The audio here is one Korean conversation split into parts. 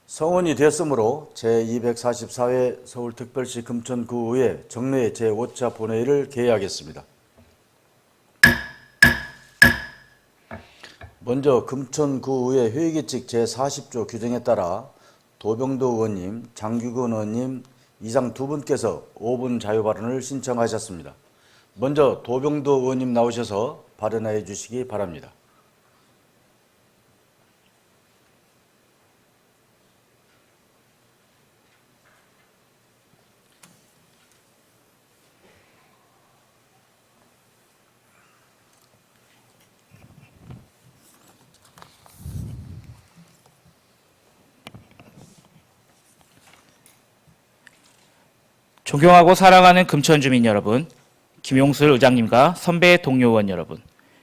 성원이 됐으므로 제244회 서울특별시 금천구의회 정례 제5차 본회의를 개회하겠습니다. 먼저 금천구의회 회의규칙 제40조 규정에 따라 도병도 의원님, 장규근 의원님 이상 두 분께서 5분 자유발언을 신청하셨습니다. 먼저 도병도 의원님 나오셔서 발언해 주시기 바랍니다. 존경하고 사랑하는 금천 주민 여러분, 김용술 의장님과 선배 동료 의원 여러분,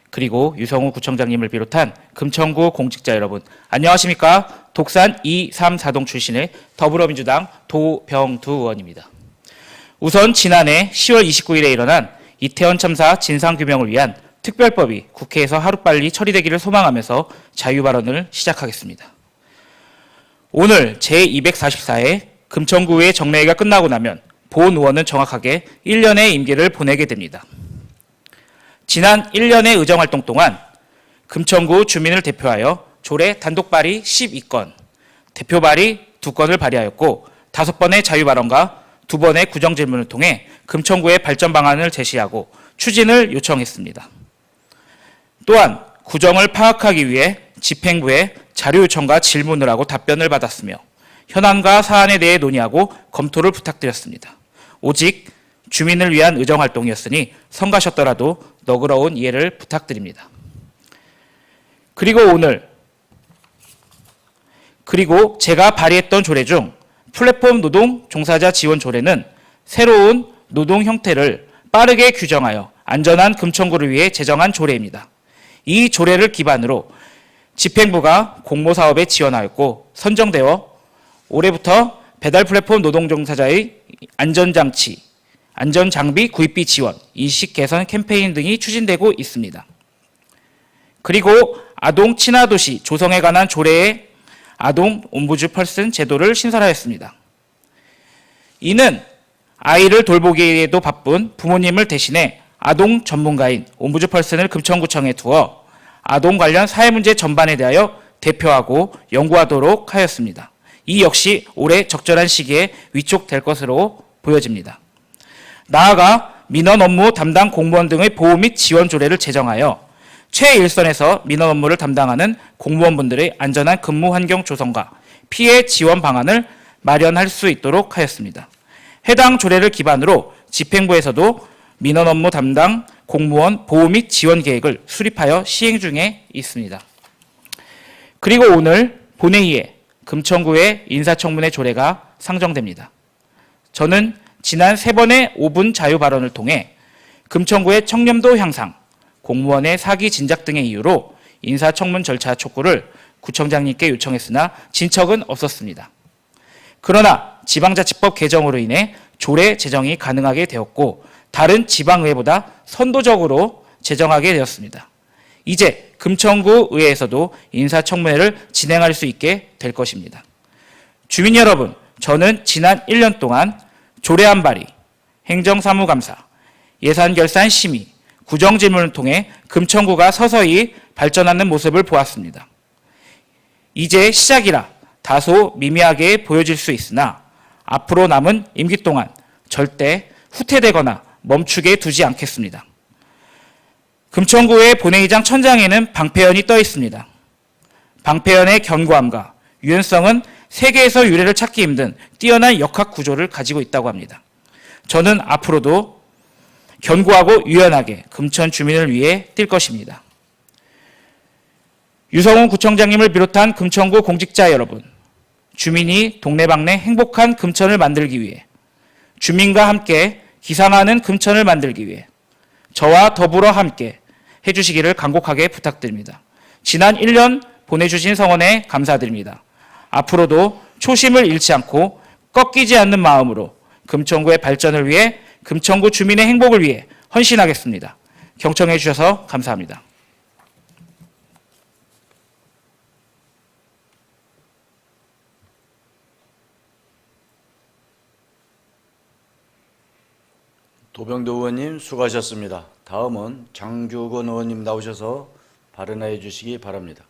그리고 유성우 구청장님을 비롯한 금천구 공직자 여러분, 안녕하십니까? 독산 2, 3, 4동 출신의 더불어민주당 도병두 의원입니다. 우선 지난해 10월 29일에 일어난 이태원 참사 진상규명을 위한 특별법이 국회에서 하루빨리 처리되기를 소망하면서 자유발언을 시작하겠습니다. 오늘 제244회 금천구의 정례회가 끝나고 나면 본 의원은 정확하게 1년의 임기를 보내게 됩니다. 지난 1년의 의정활동 동안 금천구 주민을 대표하여 조례 단독 발의 12건, 대표 발의 2건을 발의하였고 5번의 자유발언과 2번의 구정질문을 통해 금천구의 발전 방안을 제시하고 추진을 요청했습니다. 또한 구정을 파악하기 위해 집행부에 자료 요청과 질문을 하고 답변을 받았으며 현안과 사안에 대해 논의하고 검토를 부탁드렸습니다. 오직 주민을 위한 의정활동이었으니 성가셨더라도 너그러운 이해를 부탁드립니다. 그리고 제가 발의했던 조례 중 플랫폼 노동 종사자 지원 조례는 새로운 노동 형태를 빠르게 규정하여 안전한 금천구를 위해 제정한 조례입니다. 이 조례를 기반으로 집행부가 공모사업에 지원하였고 선정되어 올해부터 배달 플랫폼 노동 종사자의 안전장비 구입비 지원, 인식 개선 캠페인 등이 추진되고 있습니다. 그리고 아동 친화도시 조성에 관한 조례의 아동 옴부즈 펄슨 제도를 신설하였습니다. 이는 아이를 돌보기에도 바쁜 부모님을 대신해 아동 전문가인 옴부즈 펄슨을 금천구청에 두어 아동 관련 사회 문제 전반에 대하여 대표하고 연구하도록 하였습니다. 이 역시 올해 적절한 시기에 위촉될 것으로 보여집니다. 나아가 민원 업무 담당 공무원 등의 보호 및 지원 조례를 제정하여 최일선에서 민원 업무를 담당하는 공무원분들의 안전한 근무 환경 조성과 피해 지원 방안을 마련할 수 있도록 하였습니다. 해당 조례를 기반으로 집행부에서도 민원 업무 담당 공무원 보호 및 지원 계획을 수립하여 시행 중에 있습니다. 그리고 오늘 본회의에 금천구의 인사청문회 조례가 상정됩니다. 저는 지난 3번의 5분 자유 발언을 통해 금천구의 청렴도 향상, 공무원의 사기 진작 등의 이유로 인사청문 절차 촉구를 구청장님께 요청했으나 진척은 없었습니다. 그러나 지방자치법 개정으로 인해 조례 제정이 가능하게 되었고 다른 지방의회보다 선도적으로 제정하게 되었습니다. 이제 금천구 의회에서도 인사청문회를 진행할 수 있게 될 것입니다. 주민 여러분, 저는 지난 1년 동안 조례안 발의, 행정사무감사, 예산결산 심의, 구정질문을 통해 금천구가 서서히 발전하는 모습을 보았습니다. 이제 시작이라 다소 미미하게 보여질 수 있으나 앞으로 남은 임기 동안 절대 후퇴되거나 멈추게 두지 않겠습니다. 금천구의 본회의장 천장에는 방패연이 떠 있습니다. 방패연의 견고함과 유연성은 세계에서 유례를 찾기 힘든 뛰어난 역학 구조를 가지고 있다고 합니다. 저는 앞으로도 견고하고 유연하게 금천 주민을 위해 뛸 것입니다. 유성훈 구청장님을 비롯한 금천구 공직자 여러분, 주민이 동네방네 행복한 금천을 만들기 위해 주민과 함께 기상하는 금천을 만들기 위해 저와 더불어 함께 해주시기를 간곡하게 부탁드립니다. 지난 1년 보내주신 성원에 감사드립니다. 앞으로도 초심을 잃지 않고 꺾이지 않는 마음으로 금천구의 발전을 위해 금천구 주민의 행복을 위해 헌신하겠습니다. 경청해 주셔서 감사합니다. 도병도 의원님 수고하셨습니다. 다음은 장규건 의원님 나오셔서 발언해 주시기 바랍니다.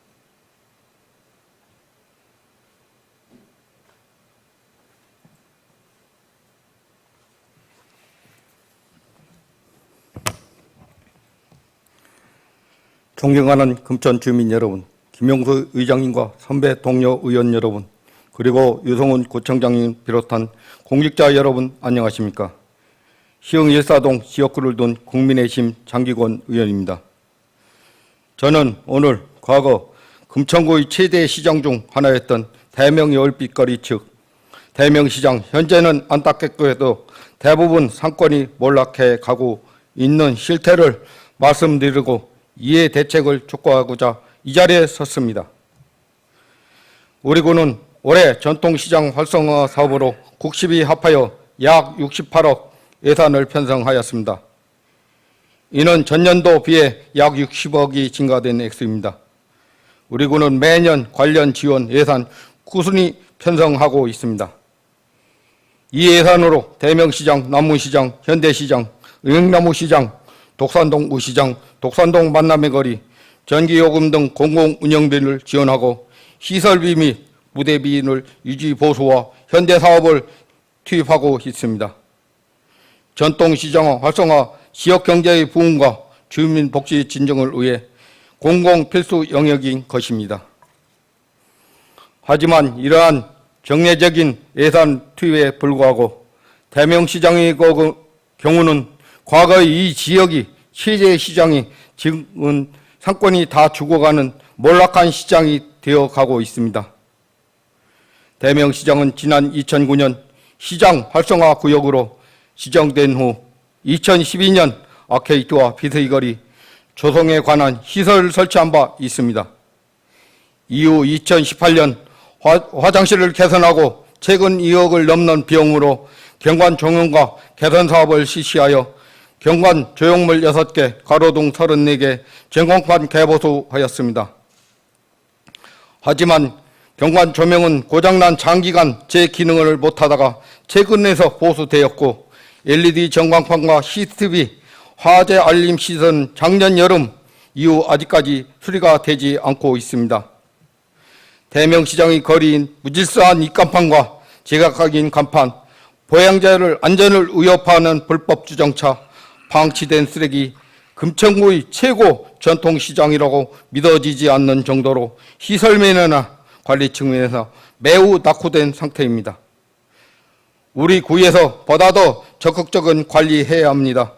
존경하는 금천 주민 여러분, 김용수 의장님과 선배 동료 의원 여러분, 그리고 유성훈 구청장님 비롯한 공직자 여러분 안녕하십니까? 시흥 일사동 지역구를 둔 국민의힘 장기권 의원입니다. 저는 오늘 과거 금천구의 최대 시장 중 하나였던 대명 여울빛거리 즉 대명시장, 현재는 안타깝게도 대부분 상권이 몰락해 가고 있는 실태를 말씀드리고 이에 대책을 촉구하고자 이 자리에 섰습니다. 우리 구는 올해 전통시장 활성화 사업으로 국십이 합하여 약 68억 예산을 편성하였습니다. 이는 전년도 비해 약 60억이 증가된 액수입니다. 우리 구는 매년 관련 지원 예산 꾸준히 편성하고 있습니다. 이 예산으로 대명시장, 남문시장, 현대시장, 의령나무시장, 독산동 우시장, 독산동 만남의 거리, 전기요금 등 공공운영비를 지원하고 시설비 및 무대비를 유지 보수와 현대사업을 투입하고 있습니다. 전통시장 활성화, 지역경제의 부흥과 주민복지 진정을 위해 공공필수 영역인 것입니다. 하지만 이러한 정례적인 예산 투입에 불구하고 대명시장의 경우는 과거의 이 지역이 최대 시장이 지금은 상권이 다 죽어가는 몰락한 시장이 되어가고 있습니다. 대명시장은 지난 2009년 시장 활성화 구역으로 지정된 후 2012년 아케이트와 비서의 거리, 조성에 관한 시설을 설치한 바 있습니다. 이후 2018년 화장실을 개선하고 최근 2억을 넘는 비용으로 경관 조명과 개선 사업을 실시하여 경관 조형물 6개, 가로등 34개, 전광판 개보수하였습니다. 하지만 경관 조명은 고장난 장기간 제 기능을 못하다가 최근에서 보수되었고 LED 전광판과 CCTV 화재 알림 시설은 작년 여름 이후 아직까지 수리가 되지 않고 있습니다. 대명시장의 거리인 무질서한 입간판과 제각각인 간판, 보행자를 안전을 위협하는 불법 주정차, 방치된 쓰레기, 금천구의 최고 전통시장이라고 믿어지지 않는 정도로 시설 면이나 관리 측면에서 매우 낙후된 상태입니다. 우리 구에서 보다 더 적극적인 관리해야 합니다.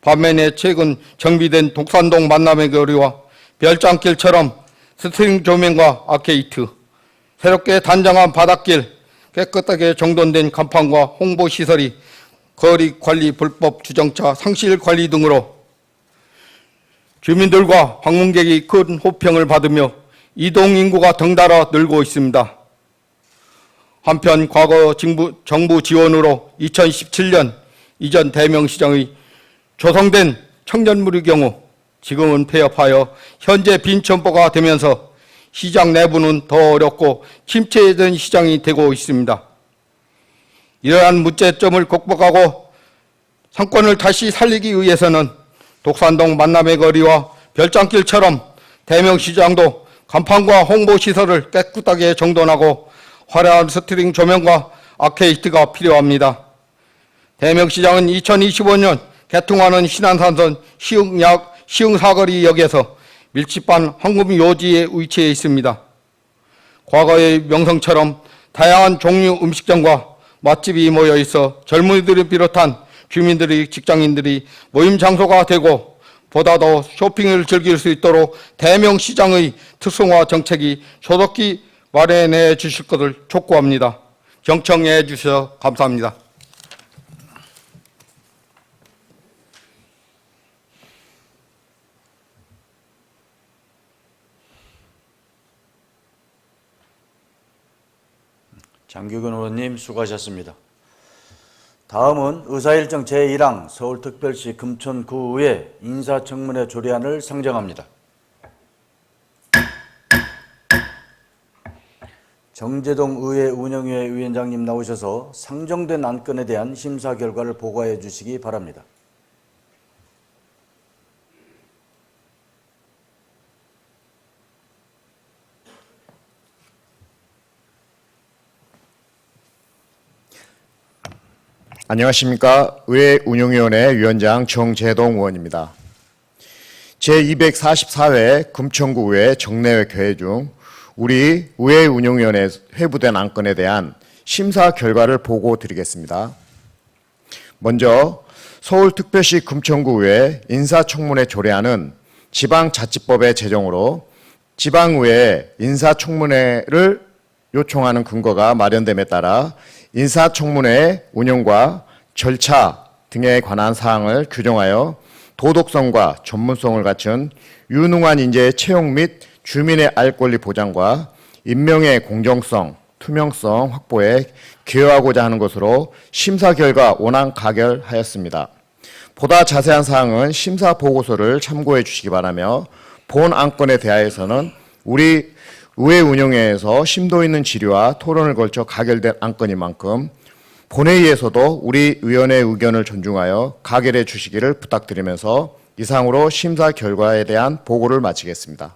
반면에 최근 정비된 독산동 만남의 거리와 별장길처럼 스트링 조명과 아케이트, 새롭게 단장한 바닷길, 깨끗하게 정돈된 간판과 홍보시설이 거리 관리 불법 주정차 상실 관리 등으로 주민들과 방문객이 큰 호평을 받으며 이동 인구가 덩달아 늘고 있습니다. 한편 과거 정부 지원으로 2017년 이전 대명시장의 조성된 청년물의 경우 지금은 폐업하여 현재 빈점포가 되면서 시장 내부는 더 어렵고 침체된 시장이 되고 있습니다. 이러한 문제점을 극복하고 상권을 다시 살리기 위해서는 독산동 만남의 거리와 별장길처럼 대명시장도 간판과 홍보시설을 깨끗하게 정돈하고 화려한 스트링 조명과 아케이트가 필요합니다. 대명시장은 2025년 개통하는 신안산선 시흥 사거리역에서 밀집한 황금 요지에 위치해 있습니다. 과거의 명성처럼 다양한 종류 음식점과 맛집이 모여 있어 젊은이들을 비롯한 주민들이, 직장인들이 모임 장소가 되고 보다 더 쇼핑을 즐길 수 있도록 대명시장의 특성화 정책이 조속히 마련해 주실 것을 촉구합니다. 경청해 주셔서 감사합니다. 장규근 의원님 수고하셨습니다. 다음은 의사일정 제1항 서울특별시 금천구의 인사청문회 조례안을 상정합니다. 정재동 의회 운영위회 위원장님 나오셔서 상정된 안건에 대한 심사 결과를 보고해 주시기 바랍니다. 안녕하십니까. 의회 운영위원회 위원장 정재동 의원입니다. 제244회 금천구의회 정례회 개회 중 우리 의회 운영위원회 회부된 안건에 대한 심사 결과를 보고 드리겠습니다. 먼저 서울특별시 금천구의회 인사청문회 조례안은 지방자치법의 제정으로 지방의회 인사청문회를 요청하는 근거가 마련됨에 따라 인사청문회의 운영과 절차 등에 관한 사항을 규정하여 도덕성과 전문성을 갖춘 유능한 인재의 채용 및 주민의 알 권리 보장과 임명의 공정성, 투명성 확보에 기여하고자 하는 것으로 심사 결과 원안 가결하였습니다. 보다 자세한 사항은 심사 보고서를 참고해 주시기 바라며 본 안건에 대하여서는 우리 의회 운영회에서 심도 있는 질의와 토론을 걸쳐 가결된 안건인 만큼 본회의에서도 우리 위원회의 의견을 존중하여 가결해 주시기를 부탁드리면서 이상으로 심사 결과에 대한 보고를 마치겠습니다.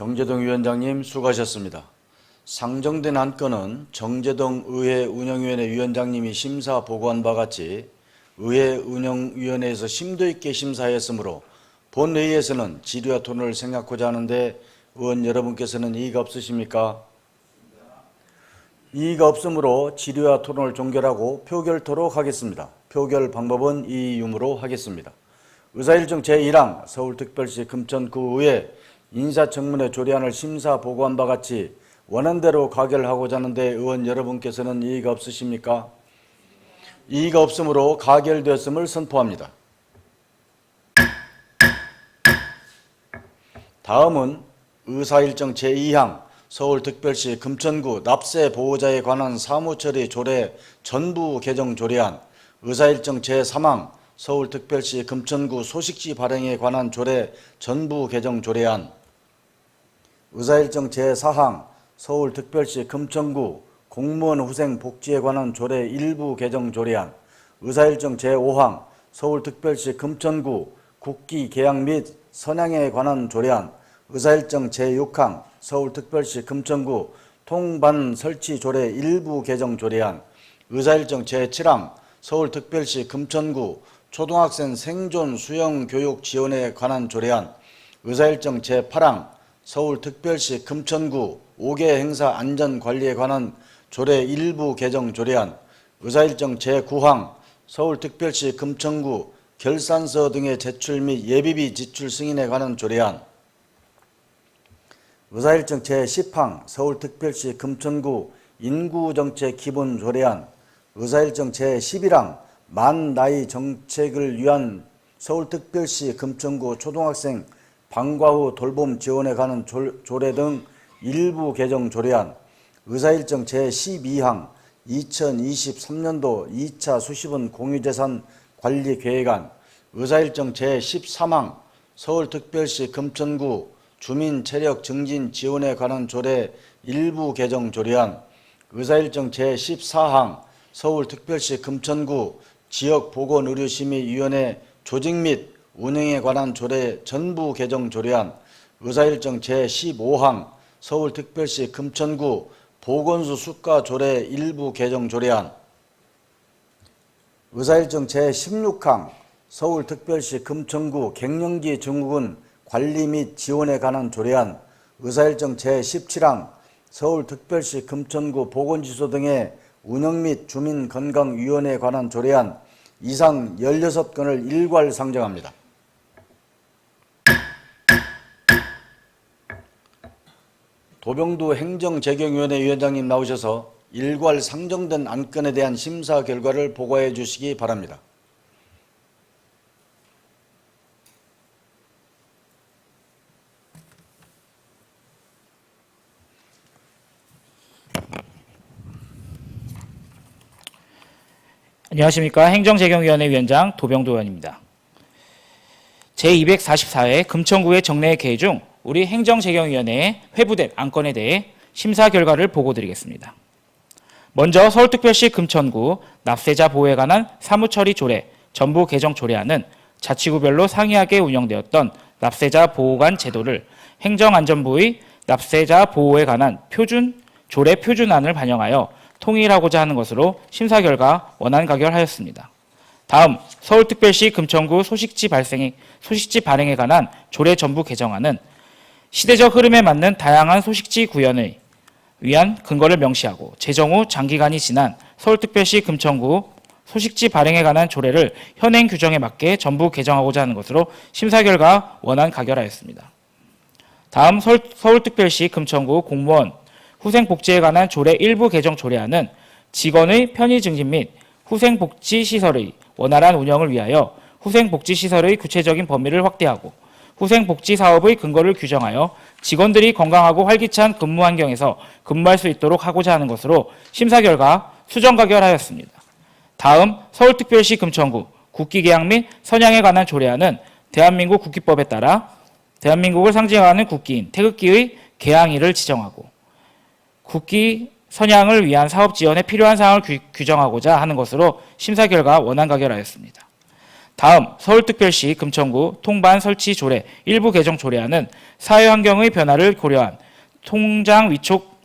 정재동 위원장님 수고하셨습니다. 상정된 안건은 정재동 의회 운영위원회 위원장님이 심사 보고한 바 같이 의회 운영위원회에서 심도 있게 심사하였으므로 본회의에서는 질의와 토론을 생각하고자 하는데 의원 여러분께서는 이의가 없으십니까? 이의가 없으므로 질의와 토론을 종결하고 표결토록 하겠습니다. 표결 방법은 이의유무로 하겠습니다. 의사일정 제1항 서울특별시 금천구의회 인사청문회 조례안을 심사 보고한 바 같이 원안대로 가결하고자 하는데 의원 여러분께서는 이의가 없으십니까? 이의가 없으므로 가결되었음을 선포합니다. 다음은 의사일정 제2항 서울특별시 금천구 납세 보호자에 관한 사무처리 조례 전부 개정 조례안, 의사일정 제3항 서울특별시 금천구 소식지 발행에 관한 조례 전부 개정 조례안, 의사일정 제4항 서울특별시 금천구 공무원 후생 복지에 관한 조례 일부 개정 조례안, 의사일정 제5항 서울특별시 금천구 국기 개양 및 선양에 관한 조례안, 의사일정 제6항 서울특별시 금천구 통반 설치 조례 일부 개정 조례안, 의사일정 제7항 서울특별시 금천구 초등학생 생존 수영 교육 지원에 관한 조례안, 의사일정 제8항 서울특별시 금천구 5개 행사 안전관리에 관한 조례 일부 개정 조례안, 의사일정 제9항 서울특별시 금천구 결산서 등의 제출 및 예비비 지출 승인에 관한 조례안, 의사일정 제10항 서울특별시 금천구 인구정책 기본 조례안, 의사일정 제11항 만 나이 정책을 위한 서울특별시 금천구 초등학생 방과 후 돌봄 지원에 관한 조례 등 일부 개정 조례안, 의사일정 제12항 2023년도 2차 수시분 공유재산 관리 계획안, 의사일정 제13항 서울특별시 금천구 주민 체력 증진 지원에 관한 조례 일부 개정 조례안, 의사일정 제14항 서울특별시 금천구 지역보건의료심의위원회 조직 및 운영에 관한 조례 전부 개정 조례안, 의사일정 제15항 서울특별시 금천구 보건소 수가 조례 일부 개정 조례안, 의사일정 제16항 서울특별시 금천구 갱년기 증후군 관리 및 지원에 관한 조례안, 의사일정 제17항 서울특별시 금천구 보건지소 등의 운영 및 주민건강위원회에 관한 조례안 이상 16건을 일괄 상정합니다. 도병두 행정재경위원회 위원장님 나오셔서 일괄 상정된 안건에 대한 심사 결과를 보고해 주시기 바랍니다. 안녕하십니까. 행정재경위원회 위원장 도병도 의원입니다. 제244회 금천구의 정례 개회 중 우리 행정재경위원회에 회부된 안건에 대해 심사 결과를 보고드리겠습니다. 먼저 서울특별시 금천구 납세자 보호에 관한 사무처리 조례 전부 개정 조례안은 자치구별로 상이하게 운영되었던 납세자 보호관 제도를 행정안전부의 납세자 보호에 관한 조례 표준안을 반영하여 통일하고자 하는 것으로 심사 결과 원안 가결하였습니다. 다음 서울특별시 금천구 소식지 발행에 관한 조례 전부 개정안은 시대적 흐름에 맞는 다양한 소식지 구현을 위한 근거를 명시하고 제정 후 장기간이 지난 서울특별시 금천구 소식지 발행에 관한 조례를 현행 규정에 맞게 전부 개정하고자 하는 것으로 심사 결과 원안 가결하였습니다. 다음 서울특별시 금천구 공무원 후생복지에 관한 조례 일부 개정 조례안은 직원의 편의 증진 및 후생복지시설의 원활한 운영을 위하여 후생복지시설의 구체적인 범위를 확대하고 후생복지사업의 근거를 규정하여 직원들이 건강하고 활기찬 근무 환경에서 근무할 수 있도록 하고자 하는 것으로 심사 결과 수정 가결하였습니다. 다음 서울특별시 금천구 국기개양 및 선양에 관한 조례안은 대한민국 국기법에 따라 대한민국을 상징하는 국기인 태극기의 개양일을 지정하고 국기 선양을 위한 사업 지원에 필요한 사항을 규정하고자 하는 것으로 심사 결과 원안 가결하였습니다. 다음 서울특별시 금천구 통반 설치 조례 일부 개정 조례안은 사회환경의 변화를 고려한 통장 위촉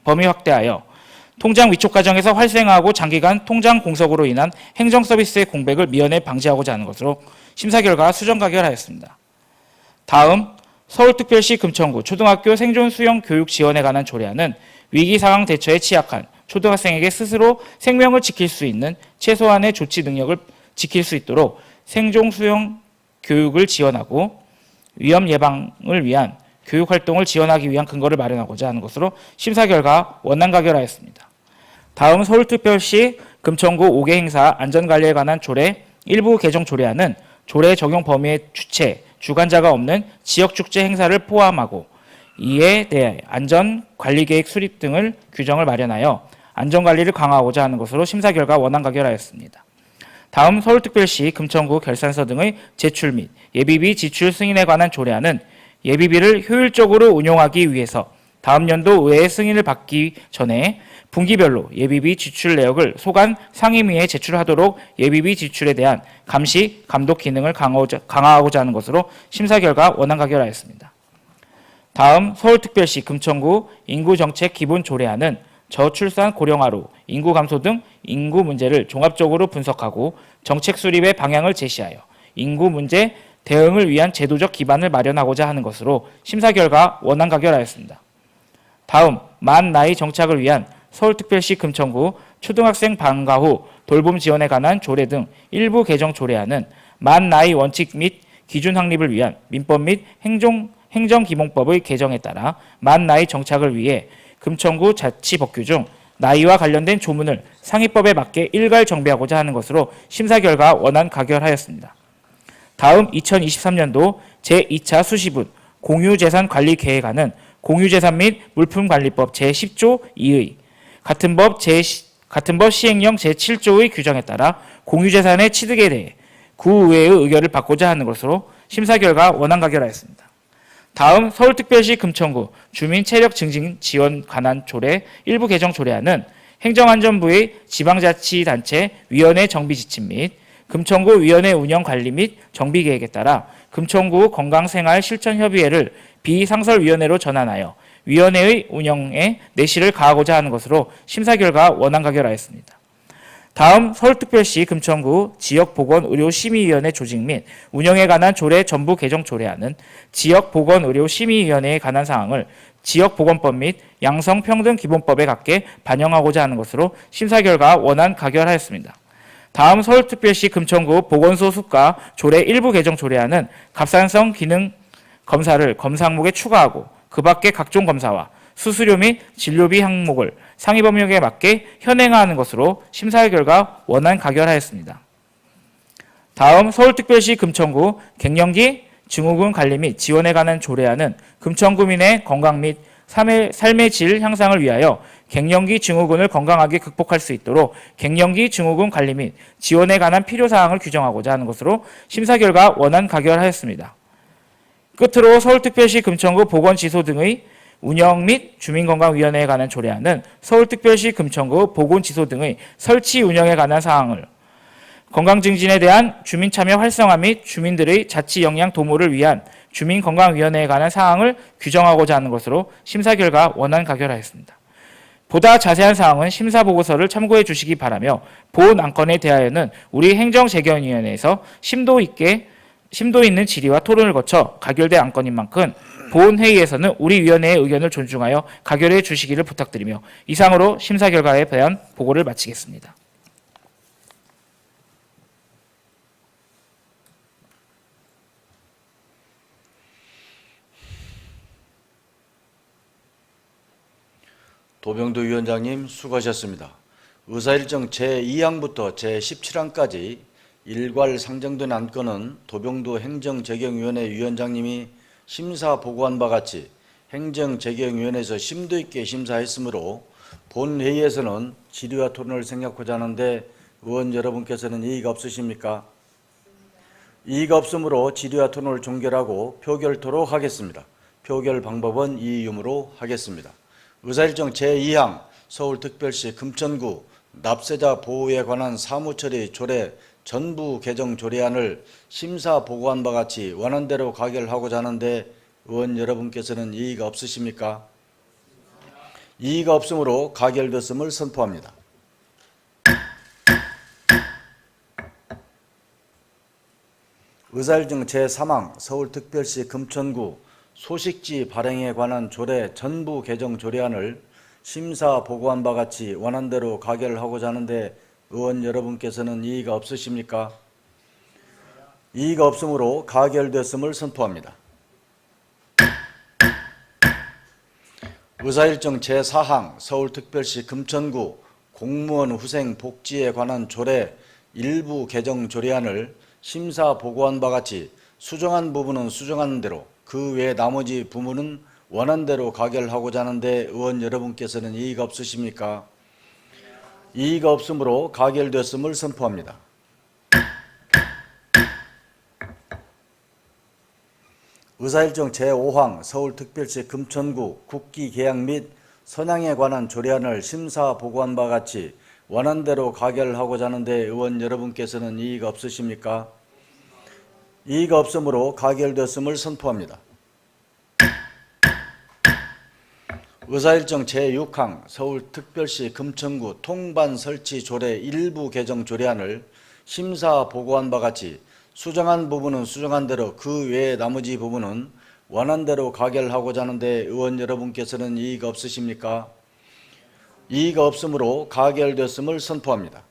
범위 확대하여 통장 위촉 과정에서 발생하고 장기간 통장 공석으로 인한 행정 서비스의 공백을 미연에 방지하고자 하는 것으로 심사 결과 수정 가결하였습니다. 다음 서울특별시 금천구 초등학교 생존 수영 교육 지원에 관한 조례안은 위기 상황 대처에 취약한 초등학생에게 스스로 생명을 지킬 수 있는 최소한의 조치 능력을 지킬 수 있도록 생존 수영 교육을 지원하고 위험 예방을 위한 교육 활동을 지원하기 위한 근거를 마련하고자 하는 것으로 심사 결과 원안 가결하였습니다. 다음 서울특별시 금천구 5개 행사 안전관리에 관한 조례 일부 개정 조례안은 조례 적용 범위의 주체, 주관자가 없는 지역축제 행사를 포함하고 이에 대해 안전관리계획 수립 등을 규정을 마련하여 안전관리를 강화하고자 하는 것으로 심사 결과 원안 가결하였습니다. 다음 서울특별시 금천구 결산서 등의 제출 및 예비비 지출 승인에 관한 조례안은 예비비를 효율적으로 운용하기 위해서 다음 연도 의회 승인을 받기 전에 분기별로 예비비 지출 내역을 소관 상임위에 제출하도록 예비비 지출에 대한 감시, 감독 기능을 강화하고자 하는 것으로 심사 결과 원안 가결하였습니다. 다음 서울특별시 금천구 인구정책 기본 조례안은 저출산 고령화로 인구 감소 등 인구 문제를 종합적으로 분석하고 정책 수립의 방향을 제시하여 인구 문제 대응을 위한 제도적 기반을 마련하고자 하는 것으로 심사 결과 원안 가결하였습니다. 다음 만 나이 정착을 위한 서울특별시 금천구 초등학생 방과 후 돌봄 지원에 관한 조례 등 일부 개정 조례안은 만 나이 원칙 및 기준 확립을 위한 민법 및 행정기본법의 개정에 따라 만 나이 정착을 위해 금천구 자치법규 중 나이와 관련된 조문을 상위법에 맞게 일괄 정비하고자 하는 것으로 심사 결과 원안 가결하였습니다. 다음 2023년도 제2차 수시분 공유재산 관리 계획안은 공유재산 및 물품관리법 제10조 2의 같은 법 시행령 제7조의 규정에 따라 공유재산의 취득에 대해 구의회의 의결을 받고자 하는 것으로 심사 결과 원안 가결하였습니다. 다음 서울특별시 금천구 주민 체력 증진 지원 관한 조례 일부 개정 조례안은 행정안전부의 지방자치단체 위원회 정비 지침 및 금천구 위원회 운영 관리 및 정비 계획에 따라 금천구 건강생활실천협의회를 비상설위원회로 전환하여 위원회의 운영에 내실을 가하고자 하는 것으로 심사 결과 원안 가결하였습니다. 다음 서울특별시 금천구 지역보건의료심의위원회 조직 및 운영에 관한 조례 전부 개정 조례안은 지역보건의료심의위원회에 관한 사항을 지역보건법 및 양성평등기본법에 갖게 반영하고자 하는 것으로 심사 결과 원안 가결하였습니다. 다음 서울특별시 금천구 보건소 숙가 조례 일부 개정 조례안은 갑산성 기능 검사를 검사 항목에 추가하고 그 밖의 각종 검사와 수수료 및 진료비 항목을 상위 법령에 맞게 현행화하는 것으로 심사 결과 원안 가결하였습니다. 다음 서울특별시 금천구 갱년기 증후군 관리 및 지원에 관한 조례안은 금천구민의 건강 및 삶의 질 향상을 위하여 갱년기 증후군을 건강하게 극복할 수 있도록 갱년기 증후군 관리 및 지원에 관한 필요사항을 규정하고자 하는 것으로 심사 결과 원안 가결하였습니다. 끝으로 서울특별시 금천구 보건지소 등의 운영 및 주민건강위원회에 관한 조례안은 서울특별시 금천구 보건지소 등의 설치 운영에 관한 사항을 건강증진에 대한 주민참여 활성화 및 주민들의 자치 역량 도모를 위한 주민건강위원회에 관한 사항을 규정하고자 하는 것으로 심사 결과 원안 가결하였습니다. 보다 자세한 사항은 심사보고서를 참고해 주시기 바라며 본 안건에 대하여는 우리 행정재경위원회에서 심도 있는 질의와 토론을 거쳐 가결된 안건인 만큼 본 회의에서는 우리 위원회의 의견을 존중하여 가결해 주시기를 부탁드리며 이상으로 심사 결과에 대한 보고를 마치겠습니다. 도병도 위원장님 수고하셨습니다. 의사일정 제2항부터 제17항까지 일괄 상정된 안건은 도병도 행정재경위원회 위원장님이 심사 보고한 바 같이 행정재경위원회에서 심도 있게 심사했으므로 본 회의에서는 질의와 토론을 생략하고자 하는데 의원 여러분께서는 이의가 없으십니까? 이의가 없으므로 질의와 토론을 종결하고 표결토록 하겠습니다. 표결 방법은 이의음으로 하겠습니다. 의사일정 제2항 서울특별시 금천구 납세자 보호에 관한 사무처리 조례 전부 개정 조례안을 심사 보고한 바 같이 원안대로 가결하고자 하는데 의원 여러분께서는 이의가 없으십니까? 이의가 없으므로 가결됐음을 선포합니다. 의사일정 제3항 서울특별시 금천구 소식지 발행에 관한 조례 전부 개정 조례안을 심사 보고한 바 같이 원안대로 가결하고자 하는데 의원 여러분께서는 이의가 없으십니까? 이의가 없으므로 가결됐음을 선포합니다. 의사일정 제4항 서울특별시 금천구 공무원 후생 복지에 관한 조례 일부 개정 조례안을 심사 보고한 바 같이 수정한 부분은 수정한 대로 그 외 나머지 부분은 원안대로 가결하고자 하는데 의원 여러분께서는 이의가 없으십니까? 이의가 없으므로 가결됐음을 선포합니다. 의사일정 제5항 서울특별시 금천구 국기 개양 및 선양에 관한 조례안을 심사 보고한 바 같이 원안대로 가결하고자 하는데 의원 여러분께서는 이의가 없으십니까? 이의가 없으므로 가결됐음을 선포합니다. 의사일정 제6항 서울특별시 금천구 통반 설치 조례 일부 개정 조례안을 심사 보고한 바 같이 수정한 부분은 수정한 대로 그 외 나머지 부분은 원안대로 가결하고자 하는데 의원 여러분께서는 이의가 없으십니까? 이의가 없으므로 가결됐음을 선포합니다.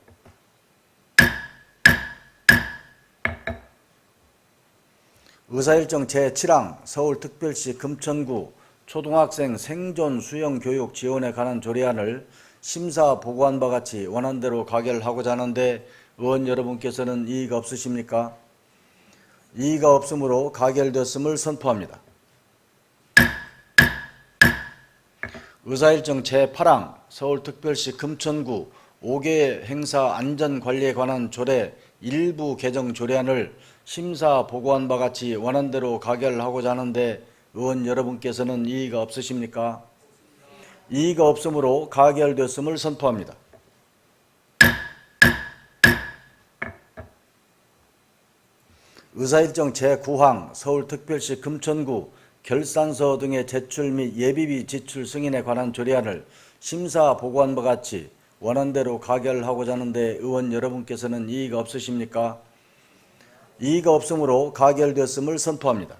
의사일정 제7항 서울특별시 금천구 초등학생 생존 수영 교육 지원에 관한 조례안을 심사 보고한 바 같이 원안대로 가결하고자 하는데 의원 여러분께서는 이의가 없으십니까? 이의가 없으므로 가결됐음을 선포합니다. 의사일정 제8항 서울특별시 금천구 5개 행사 안전관리에 관한 조례 일부 개정 조례안을 심사 보고한 바 같이 원안대로 가결하고자 하는데 의원 여러분께서는 이의가 없으십니까? 이의가 없으므로 가결됐음을 선포합니다. 의사일정 제9항 서울특별시 금천구 결산서 등의 제출 및 예비비 지출 승인에 관한 조례안을 심사 보고한 바 같이 원안대로 가결하고자 하는데 의원 여러분께서는 이의가 없으십니까? 이의가 없으므로 가결됐음을 선포합니다.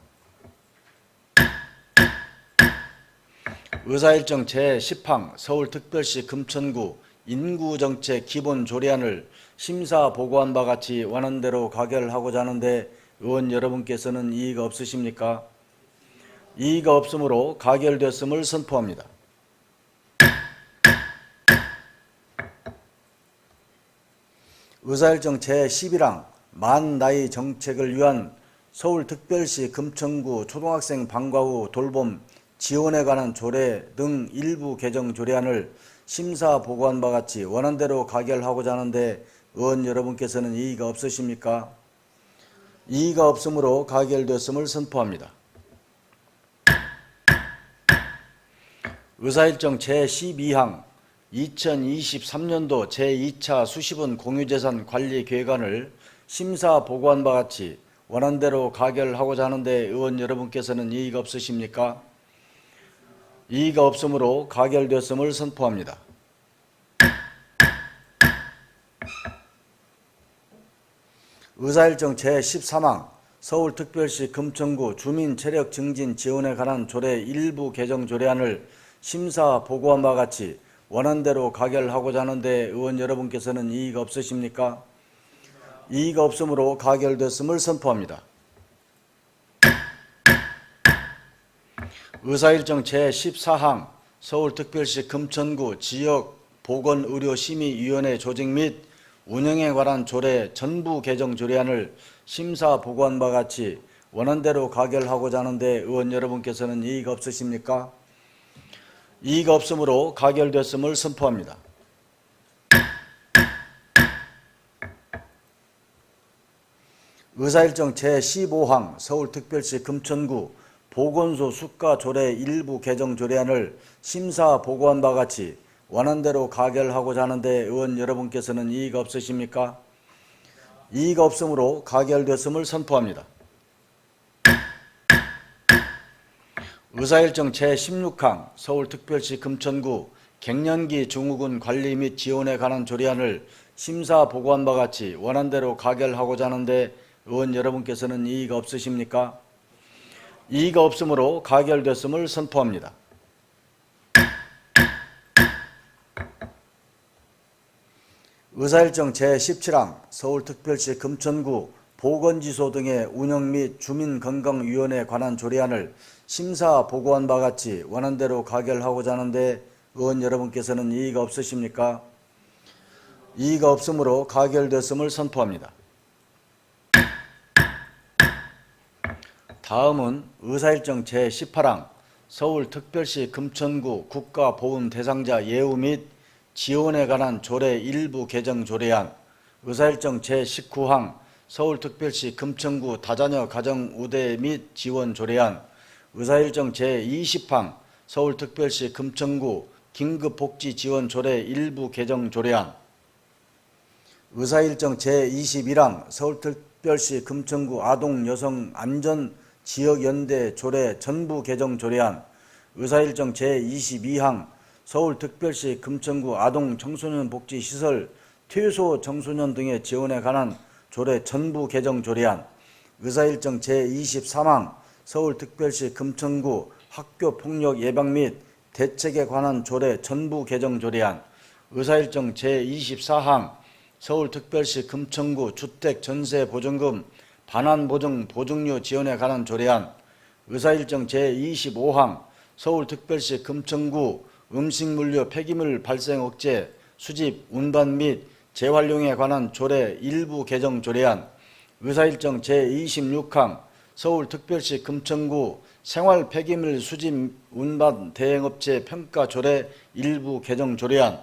의사일정 제10항 서울특별시 금천구 인구정책 기본 조례안을 심사 보고한 바 같이 원안대로 가결하고자 하는데 의원 여러분께서는 이의가 없으십니까? 이의가 없으므로 가결됐음을 선포합니다. 의사일정 제11항 만 나이 정책을 위한 서울특별시 금천구 초등학생 방과 후 돌봄 지원에 관한 조례 등 일부 개정 조례안을 심사 보고한 바 같이 원안대로 가결하고자 하는데 의원 여러분께서는 이의가 없으십니까? 이의가 없으므로 가결되었음을 선포합니다. 의사일정 제12항 2023년도 제2차 수시분 공유재산 관리 계획안을 심사 보고한 바 같이 원안대로 가결하고자 하는데 의원 여러분께서는 이의가 없으십니까? 이의가 없으므로 가결되었음을 선포합니다. 의사일정 제13항 서울특별시 금천구 주민체력 증진 지원에 관한 조례 일부 개정 조례안을 심사 보고한 바 같이 원안대로 가결하고자 하는데 의원 여러분께서는 이의가 없으십니까? 이의가 없으므로 가결됐음을 선포합니다. 의사일정 제14항 서울특별시 금천구 지역보건의료심의위원회 조직 및 운영에 관한 조례 전부 개정 조례안을 심사 보고한 바 같이 원안대로 가결하고자 하는데 의원 여러분께서는 이의가 없으십니까? 이의가 없으므로 가결됐음을 선포합니다. 의사일정 제15항 서울특별시 금천구 보건소 수가 조례 일부 개정 조례안을 심사 보고한 바 같이 원안대로 가결하고자 하는데 의원 여러분께서는 이의가 없으십니까? 이의가 없으므로 가결됐음을 선포합니다. 의사일정 제16항 서울특별시 금천구 갱년기 증후군 관리 및 지원에 관한 조례안을 심사 보고한 바 같이 원안대로 가결하고자 하는데 의원 여러분께서는 이의가 없으십니까? 이의가 없으므로 가결됐음을 선포합니다. 의사일정 제17항 서울특별시 금천구 보건지소 등의 운영 및 주민건강위원회에 관한 조례안을 심사 보고한 바 같이 원안대로 가결하고자 하는데 의원 여러분께서는 이의가 없으십니까? 이의가 없으므로 가결됐음을 선포합니다. 다음은 의사일정 제18항 서울특별시 금천구 국가보훈 대상자 예우 및 지원에 관한 조례 일부 개정 조례안, 의사일정 제19항 서울특별시 금천구 다자녀 가정 우대 및 지원 조례안, 의사일정 제20항 서울특별시 금천구 긴급복지 지원 조례 일부 개정 조례안, 의사일정 제21항 서울특별시 금천구 아동 여성 안전 지역연대 조례 전부 개정 조례안, 의사일정 제22항 서울특별시 금천구 아동 청소년 복지 시설 퇴소 청소년 등의 지원에 관한 조례 전부 개정 조례안, 의사일정 제23항 서울특별시 금천구 학교폭력 예방 및 대책에 관한 조례 전부 개정 조례안, 의사일정 제24항 서울특별시 금천구 주택전세보증금 반환보증 보증료 지원에 관한 조례안, 의사일정 제25항 서울특별시 금천구 음식물류 폐기물 발생 억제, 수집, 운반 및 재활용에 관한 조례 일부 개정 조례안, 의사일정 제26항 서울특별시 금천구 생활 폐기물 수집, 운반 대행업체 평가 조례 일부 개정 조례안,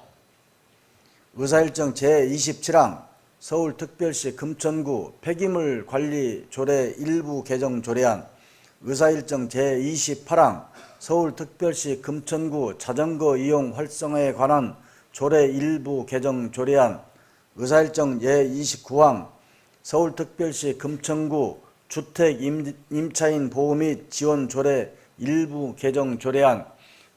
의사일정 제27항 서울특별시 금천구 폐기물 관리 조례 일부 개정 조례안, 의사일정 제28항 서울특별시 금천구 자전거 이용 활성화에 관한 조례 일부 개정 조례안, 의사일정 제29항 서울특별시 금천구 주택 임차인 보호 및 지원 조례 일부 개정 조례안,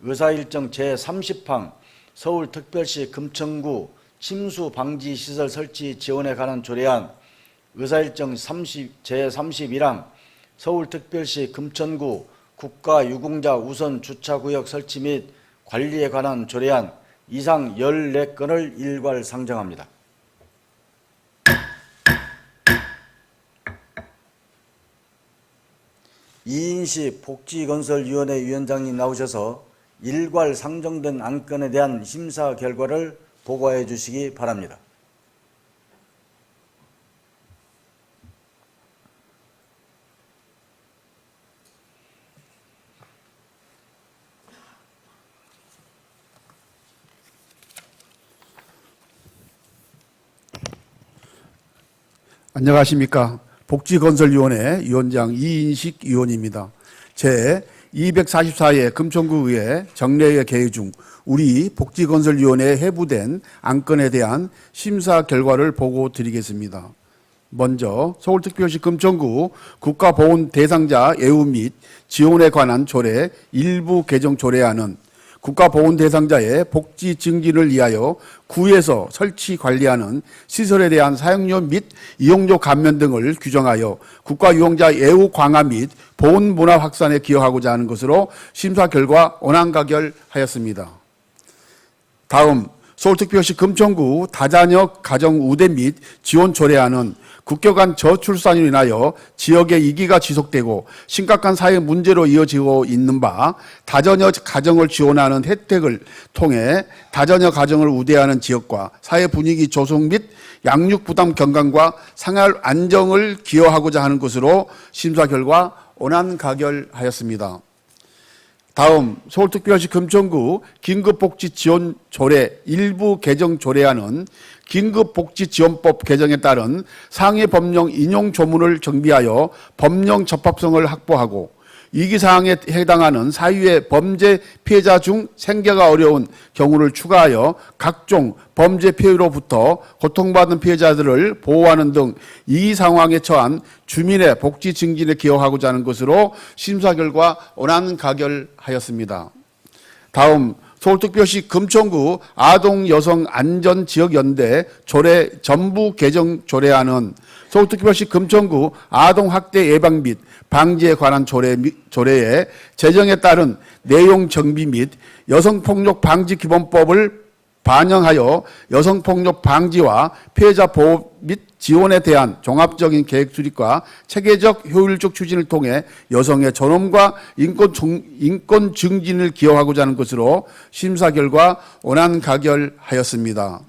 의사일정 제30항 서울특별시 금천구 침수 방지 시설 설치 지원에 관한 조례안, 의사일정 제31항 서울특별시 금천구 국가유공자 우선 주차구역 설치 및 관리에 관한 조례안 이상 14건을 일괄 상정합니다. 이인식 복지건설위원회 위원장님 나오셔서 일괄 상정된 안건에 대한 심사 결과를 보고해 주시기 바랍니다. 안녕하십니까. 복지건설위원회 위원장 이인식 위원입니다. 제 244회 금천구의회 정례회 개의 중 우리 복지건설위원회에 회부된 안건에 대한 심사 결과를 보고 드리겠습니다. 먼저 서울특별시 금천구 국가보훈 대상자 예우 및 지원에 관한 조례 일부 개정 조례안은 국가보훈 대상자의 복지 증진을 위하여 구에서 설치 관리하는 시설에 대한 사용료 및 이용료 감면 등을 규정하여 국가유공자 예우 강화 및 보훈 문화 확산에 기여하고자 하는 것으로 심사 결과 원안가결하였습니다. 다음 서울특별시 금천구 다자녀 가정 우대 및 지원 조례안은 국격한 저출산으로 인하여 지역의 위기가 지속되고 심각한 사회 문제로 이어지고 있는 바 다자녀 가정을 지원하는 혜택을 통해 다자녀 가정을 우대하는 지역과 사회 분위기 조성 및 양육 부담 경감과 생활 안정을 기여하고자 하는 것으로 심사 결과 원안 가결하였습니다. 다음 서울특별시 금천구 긴급복지지원 조례 일부 개정 조례안은 긴급복지지원법 개정에 따른 상해 법령 인용 조문을 정비하여 법령 적합성을 확보하고 위기사항에 해당하는 사유의 범죄 피해자 중 생계가 어려운 경우를 추가하여 각종 범죄 피해로부터 고통받은 피해자들을 보호하는 등 위기상황에 처한 주민의 복지 증진에 기여하고자 하는 것으로 심사 결과 원안 가결하였습니다. 다음 서울특별시 금천구 아동여성안전지역연대 조례 전부 개정 조례안은 서울특별시 금천구 아동학대 예방 및 방지에 관한 조례의 제정에 따른 내용 정비 및 여성폭력 방지 기본법을 반영하여 여성폭력 방지와 피해자 보호 및 지원에 대한 종합적인 계획 수립과 체계적 효율적 추진을 통해 여성의 존엄과 인권 증진을 기여하고자 하는 것으로 심사 결과 원안 가결하였습니다.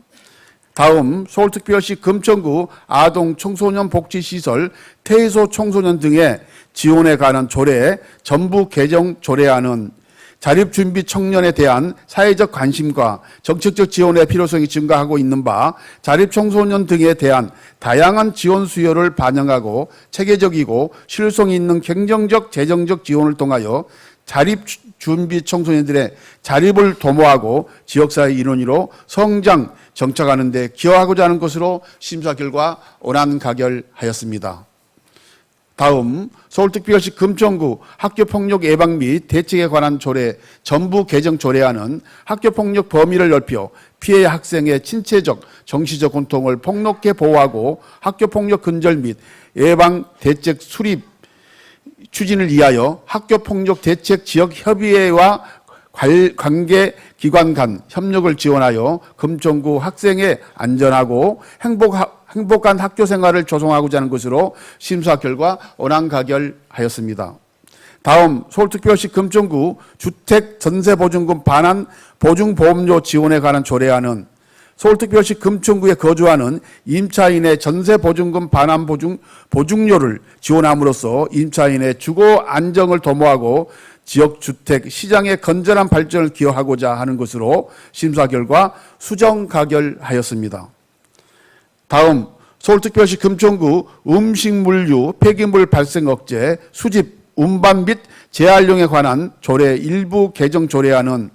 다음 서울특별시 금천구 아동 청소년 복지시설 퇴소 청소년 등의 지원에 관한 조례 전부 개정 조례안은 자립준비 청년에 대한 사회적 관심과 정책적 지원의 필요성이 증가하고 있는 바 자립청소년 등에 대한 다양한 지원 수요를 반영하고 체계적이고 실효성이 있는 경쟁적 재정적 지원을 통하여 자립준비 청소년들의 자립을 도모하고 지역사회 일원으로 성장, 정착하는 데 기여하고자 하는 것으로 심사 결과 원안 가결하였습니다. 다음 서울특별시 금천구 학교폭력 예방 및 대책에 관한 조례 전부 개정 조례안은 학교폭력 범위를 넓혀 피해 학생의 신체적, 정신적 고통을 폭넓게 보호하고 학교폭력 근절 및 예방 대책 수립 추진을 위하여 학교폭력 대책 지역협의회와 관계기관 간 협력을 지원하여 금천구 학생의 안전하고 행복한 학교 생활을 조성하고자 하는 것으로 심사 결과 원안 가결하였습니다. 다음 서울특별시 금천구 주택 전세보증금 반환 보증보험료 지원에 관한 조례안은 서울특별시 금천구에 거주하는 임차인의 전세보증금 반환 보증료를 지원함으로써 임차인의 주거 안정을 도모하고 지역주택 시장의 건전한 발전을 기여하고자 하는 것으로 심사 결과 수정 가결하였습니다. 다음 서울특별시 금천구 음식물류 폐기물 발생 억제 수집 운반 및 재활용에 관한 조례 일부 개정 조례안은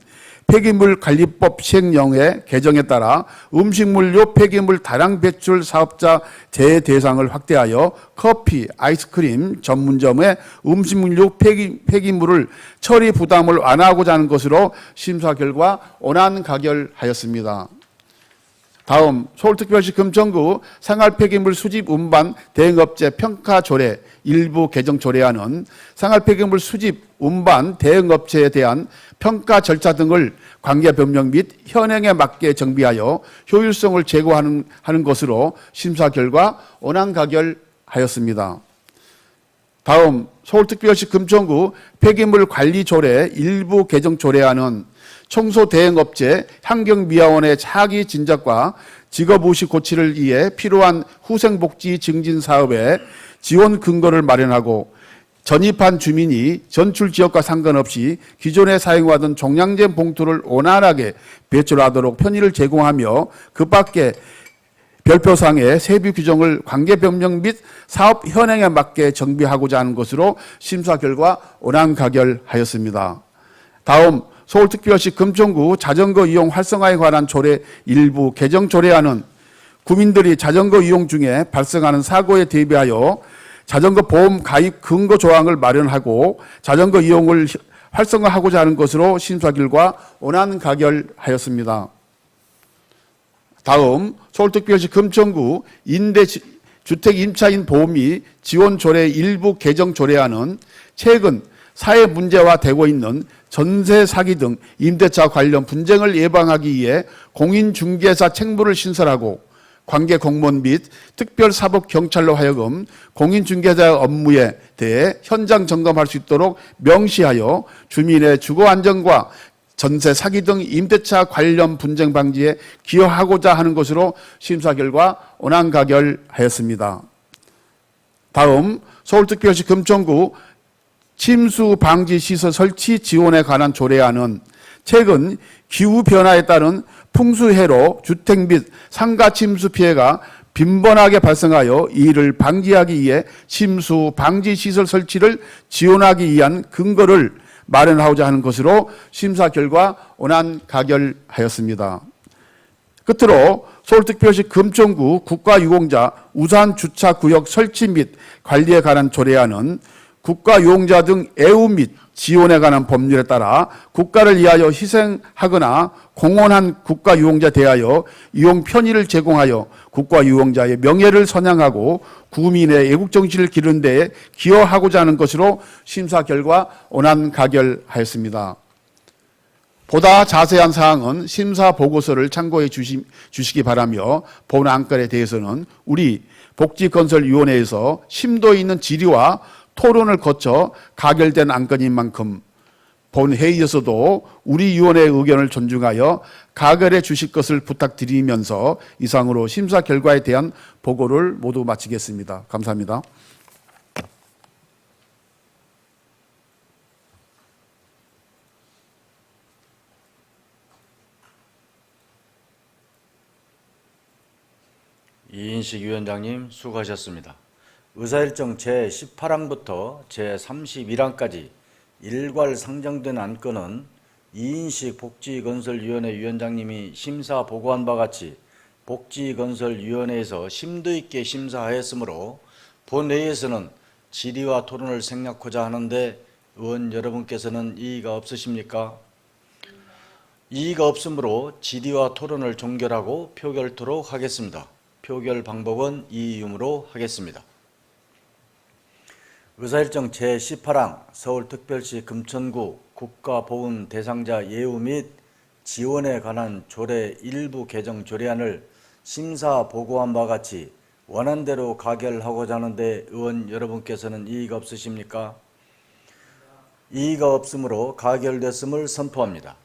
폐기물 관리법 시행령의 개정에 따라 음식물류 폐기물 다량 배출 사업자 제외 대상을 확대하여 커피, 아이스크림 전문점의 음식물류 폐기물을 처리 부담을 완화하고자 하는 것으로 심사 결과 원안 가결하였습니다. 다음 서울특별시 금천구 생활폐기물 수집 운반 대응업체 평가 조례 일부 개정 조례안은 생활폐기물 수집 운반 대응업체에 대한 평가 절차 등을 관계 변경 및 현행에 맞게 정비하여 효율성을 제고하는 것으로 심사 결과 원안 가결하였습니다. 다음 서울특별시 금천구 폐기물 관리 조례 일부 개정 조례안은 청소 대행업체 환경미화원의 차기 진작과 직업의식 고취를 위해 필요한 후생복지 증진 사업에 지원 근거를 마련하고 전입한 주민이 전출 지역과 상관없이 기존에 사용하던 종량제 봉투를 원활하게 배출하도록 편의를 제공하며 그 밖에 별표상의 세부 규정을 관계 변경 및 사업 현행에 맞게 정비하고자 하는 것으로 심사 결과 원안 가결하였습니다. 다음 서울특별시 금천구 자전거 이용 활성화에 관한 조례 일부 개정 조례안은 구민들이 자전거 이용 중에 발생하는 사고에 대비하여 자전거 보험 가입 근거 조항을 마련하고 자전거 이용을 활성화하고자 하는 것으로 심사 결과 원안 가결하였습니다. 다음 서울특별시 금천구 임대주택 임차인 보험 및 지원 조례 일부 개정 조례안은 최근 사회 문제화되고 있는 전세 사기 등 임대차 관련 분쟁을 예방하기 위해 공인중개사 책무를 신설하고 관계 공무원 및 특별사법경찰로 하여금 공인중개자 업무에 대해 현장 점검할 수 있도록 명시하여 주민의 주거 안정과 전세 사기 등 임대차 관련 분쟁 방지에 기여하고자 하는 것으로 심사 결과 원안 가결하였습니다. 다음 서울특별시 금천구 침수 방지 시설 설치 지원에 관한 조례안은 최근 기후 변화에 따른 풍수해로 주택 및 상가 침수 피해가 빈번하게 발생하여 이를 방지하기 위해 침수 방지 시설 설치를 지원하기 위한 근거를 마련하고자 하는 것으로 심사 결과 원안 가결하였습니다. 끝으로 서울특별시 금천구 국가유공자 우산주차구역 설치 및 관리에 관한 조례안은 국가유공자 등 애우 및 지원에 관한 법률에 따라 국가를 위하여 희생하거나 공헌한 국가유공자에 대하여 이용 편의를 제공하여 국가유공자의 명예를 선양하고 구민의 애국정신을 기르는 데에 기여하고자 하는 것으로 심사 결과 원안 가결하였습니다. 보다 자세한 사항은 심사 보고서를 참고해 주시기 바라며 본 안건에 대해서는 우리 복지건설위원회에서 심도 있는 질의와 토론을 거쳐 가결된 안건인 만큼 본 회의에서도 우리 위원회의 의견을 존중하여 가결해 주실 것을 부탁드리면서 이상으로 심사 결과에 대한 보고를 모두 마치겠습니다. 감사합니다. 이인식 위원장님 수고하셨습니다. 의사일정 제18항부터 제31항까지 일괄 상정된 안건은 이인식 복지건설위원회 위원장님이 심사 보고한 바 같이 복지건설위원회에서 심도 있게 심사하였으므로 본회의에서는 질의와 토론을 생략하고자 하는데 의원 여러분께서는 이의가 없으십니까? 이의가 없으므로 질의와 토론을 종결하고 표결토록 하겠습니다. 표결 방법은 이의음으로 하겠습니다. 의사일정 제18항 서울특별시 금천구 국가보훈 대상자 예우 및 지원에 관한 조례 일부 개정 조례안을 심사 보고한 바 같이 원안대로 가결하고자 하는데 의원 여러분께서는 이의가 없으십니까? 이의가 없으므로 가결됐음을 선포합니다.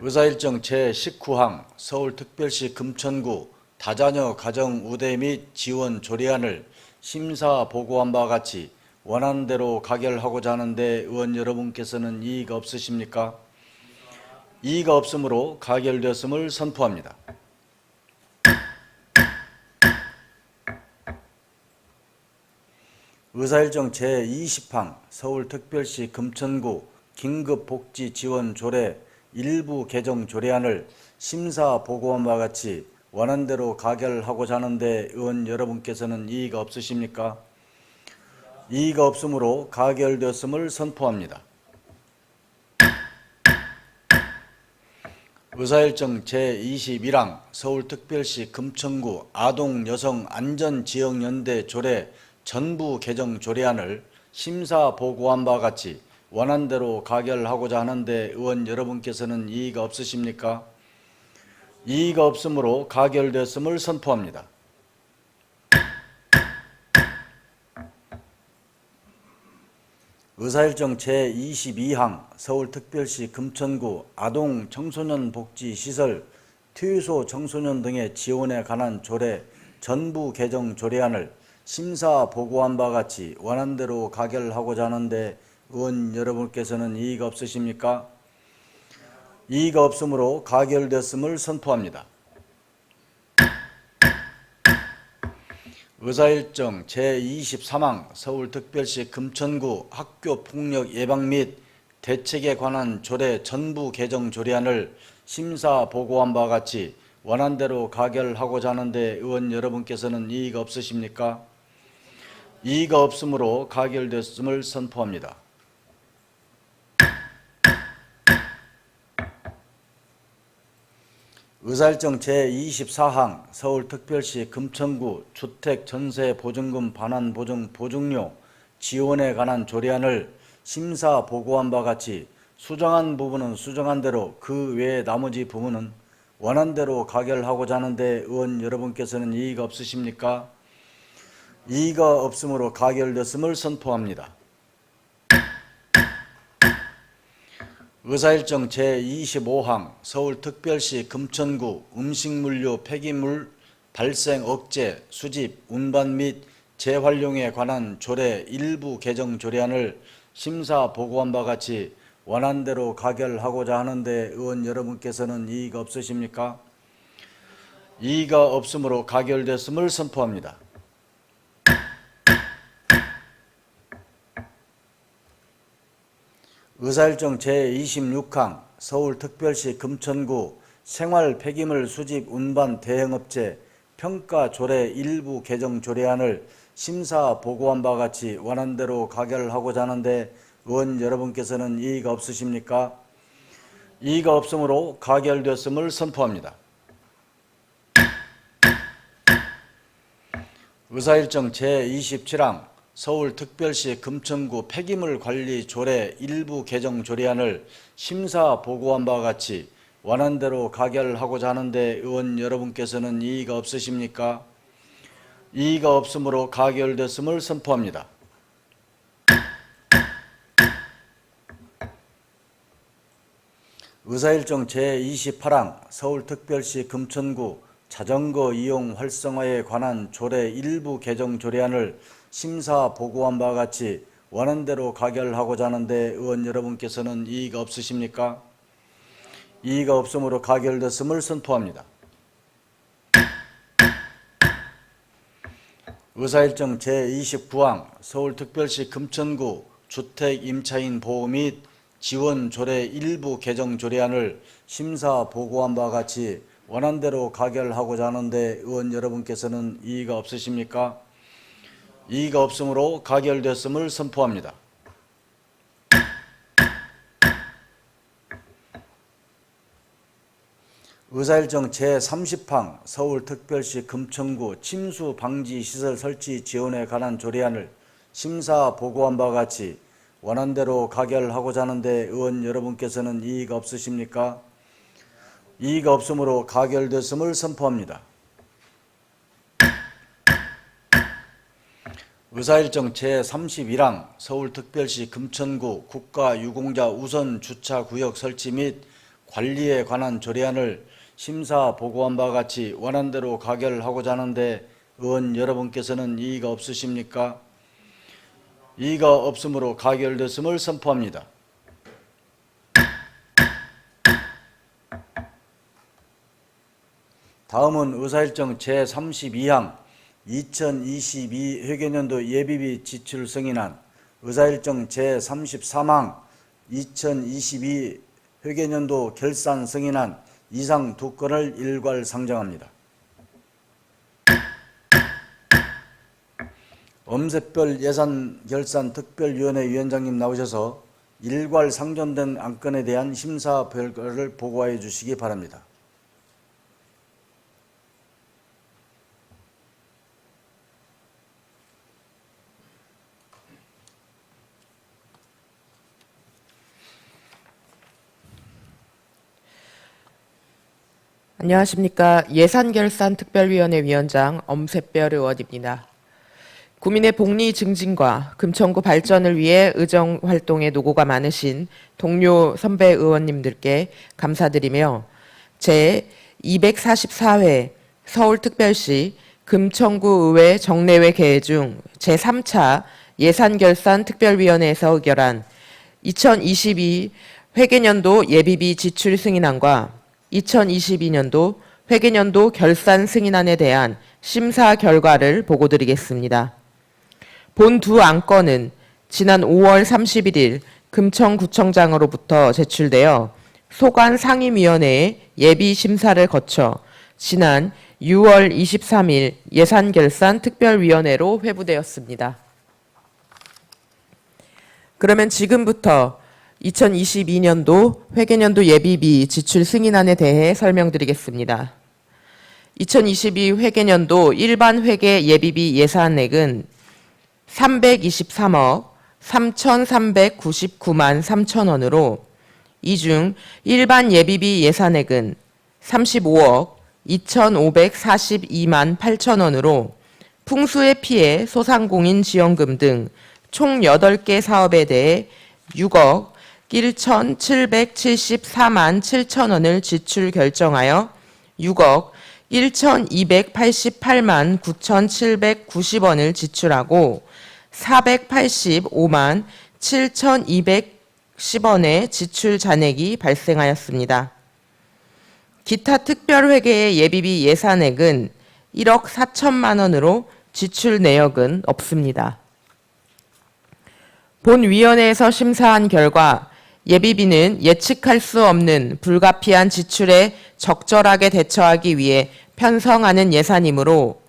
의사일정 제19항 서울특별시 금천구 다자녀 가정 우대 및 지원 조례안을 심사 보고한 바 같이 원안대로 가결하고자 하는데 의원 여러분께서는 이의가 없으십니까? 이의가 없으므로 가결되었음을 선포합니다. 의사일정 제20항 서울특별시 금천구 긴급복지지원조례 일부 개정 조례안을 심사 보고한 바 같이 원안대로 가결하고자 하는데 의원 여러분께서는 이의가 없으십니까? 이의가 없으므로 가결되었음을 선포합니다. 의사일정 제21항 서울특별시 금천구 아동여성안전지역연대 조례 전부 개정 조례안을 심사 보고한 바 같이 원안대로 가결하고자 하는데 의원 여러분께서는 이의가 없으십니까? 이의가 없으므로 가결되었음을 선포합니다. 의사일정 제22항 서울특별시 금천구 아동 청소년 복지시설 투유소 청소년 등의 지원에 관한 조례 전부 개정 조례안을 심사 보고한 바 같이 원안대로 가결하고자 하는데 의원 여러분께서는 이의가 없으십니까? 이의가 없으므로 가결되었음을 선포합니다. 의사일정 제23항 서울특별시 금천구 학교폭력 예방 및 대책에 관한 조례 전부 개정 조례안을 심사 보고한 바와 같이 원안대로 가결하고자 하는데 의원 여러분께서는 이의가 없으십니까? 이의가 없으므로 가결되었음을 선포합니다. 의사일정 제24항 서울특별시 금천구 주택전세보증금 반환보증 보증료 지원에 관한 조례안을 심사 보고한 바와 같이 수정한 부분은 수정한 대로 그 외의 나머지 부분은 원안대로 가결하고자 하는데 의원 여러분께서는 이의가 없으십니까? 이의가 없으므로 가결되었음을 선포합니다. 의사일정 제25항 서울특별시 금천구 음식물류 폐기물 발생 억제, 수집, 운반 및 재활용에 관한 조례 일부 개정 조례안을 심사 보고한 바와 같이 원안대로 가결하고자 하는데 의원 여러분께서는 이의가 없으십니까? 이의가 없으므로 가결됐음을 선포합니다. 의사일정 제26항 서울특별시 금천구 생활 폐기물 수집 운반 대행업체 평가 조례 일부 개정 조례안을 심사 보고한 바와 같이 원안대로 가결하고자 하는데 의원 여러분께서는 이의가 없으십니까? 이의가 없으므로 가결되었음을 선포합니다. 의사일정 제27항 서울특별시 금천구 폐기물 관리 조례 일부 개정 조례안을 심사 보고한 바와 같이 원안대로 가결하고자 하는데 의원 여러분께서는 이의가 없으십니까? 이의가 없으므로 가결됐음을 선포합니다. 의사일정 제28항 서울특별시 금천구 자전거 이용 활성화에 관한 조례 일부 개정 조례안을 심사 보고한 바와 같이 원안대로 가결하고자 하는데 의원 여러분께서는 이의가 없으십니까? 이의가 없으므로 가결됐음을 선포합니다. 의사일정 제29항 서울특별시 금천구 주택 임차인 보호 및 지원 조례 일부 개정 조례안을 심사 보고한 바와 같이 원안대로 가결하고자 하는데 의원 여러분께서는 이의가 없으십니까? 이의가 없으므로 가결됐음을 선포합니다. 의사일정 제30항 서울특별시 금천구 침수 방지 시설 설치 지원에 관한 조례안을 심사 보고한 바와 같이 원안대로 가결하고자 하는데 의원 여러분께서는 이의가 없으십니까? 이의가 없으므로 가결됐음을 선포합니다. 의사일정 제31항 서울특별시 금천구 국가유공자 우선 주차구역 설치 및 관리에 관한 조례안을 심사 보고한 바와 같이 원안대로 가결하고자 하는데 의원 여러분께서는 이의가 없으십니까? 이의가 없으므로 가결됐음을 선포합니다. 다음은 의사일정 제32항 2022 회계년도 예비비 지출 승인안, 의사일정 제33항 2022 회계년도 결산 승인안 이상 두 건을 일괄 상정합니다. 엄세별 예산결산특별위원회 위원장님 나오셔서 일괄 상정된 안건에 대한 심사 결과를 보고해 주시기 바랍니다. 안녕하십니까. 예산결산특별위원회 위원장 엄세별 의원입니다. 구민의 복리 증진과 금천구 발전을 위해 의정활동에 노고가 많으신 동료 선배 의원님들께 감사드리며 제244회 서울특별시 금천구 의회 정례회 개회 중 제3차 예산결산특별위원회에서 의결한 2022 회계년도 예비비 지출 승인안과 2022년도 회계년도 결산 승인안에 대한 심사 결과를 보고드리겠습니다. 본 두 안건은 지난 5월 31일 금천구청장으로부터 제출되어 소관 상임위원회의 예비 심사를 거쳐 지난 6월 23일 예산결산 특별위원회로 회부되었습니다. 그러면 지금부터 2022년도 회계년도 예비비 지출 승인안에 대해 설명드리겠습니다. 2022 회계년도 일반 회계 예비비 예산액은 323억 3,399만 3천 원으로 이 중 일반 예비비 예산액은 35억 2,542만 8천 원으로 풍수의 피해 소상공인 지원금 등 총 8개 사업에 대해 6억 1,774만 7천 원을 지출 결정하여 6억 1,288만 9,790원을 지출하고 485만 7,210원의 지출 잔액이 발생하였습니다. 기타 특별회계의 예비비 예산액은 1억 4천만 원으로 지출 내역은 없습니다. 본 위원회에서 심사한 결과 예비비는 예측할 수 없는 불가피한 지출에 적절하게 대처하기 위해 편성하는 예산이므로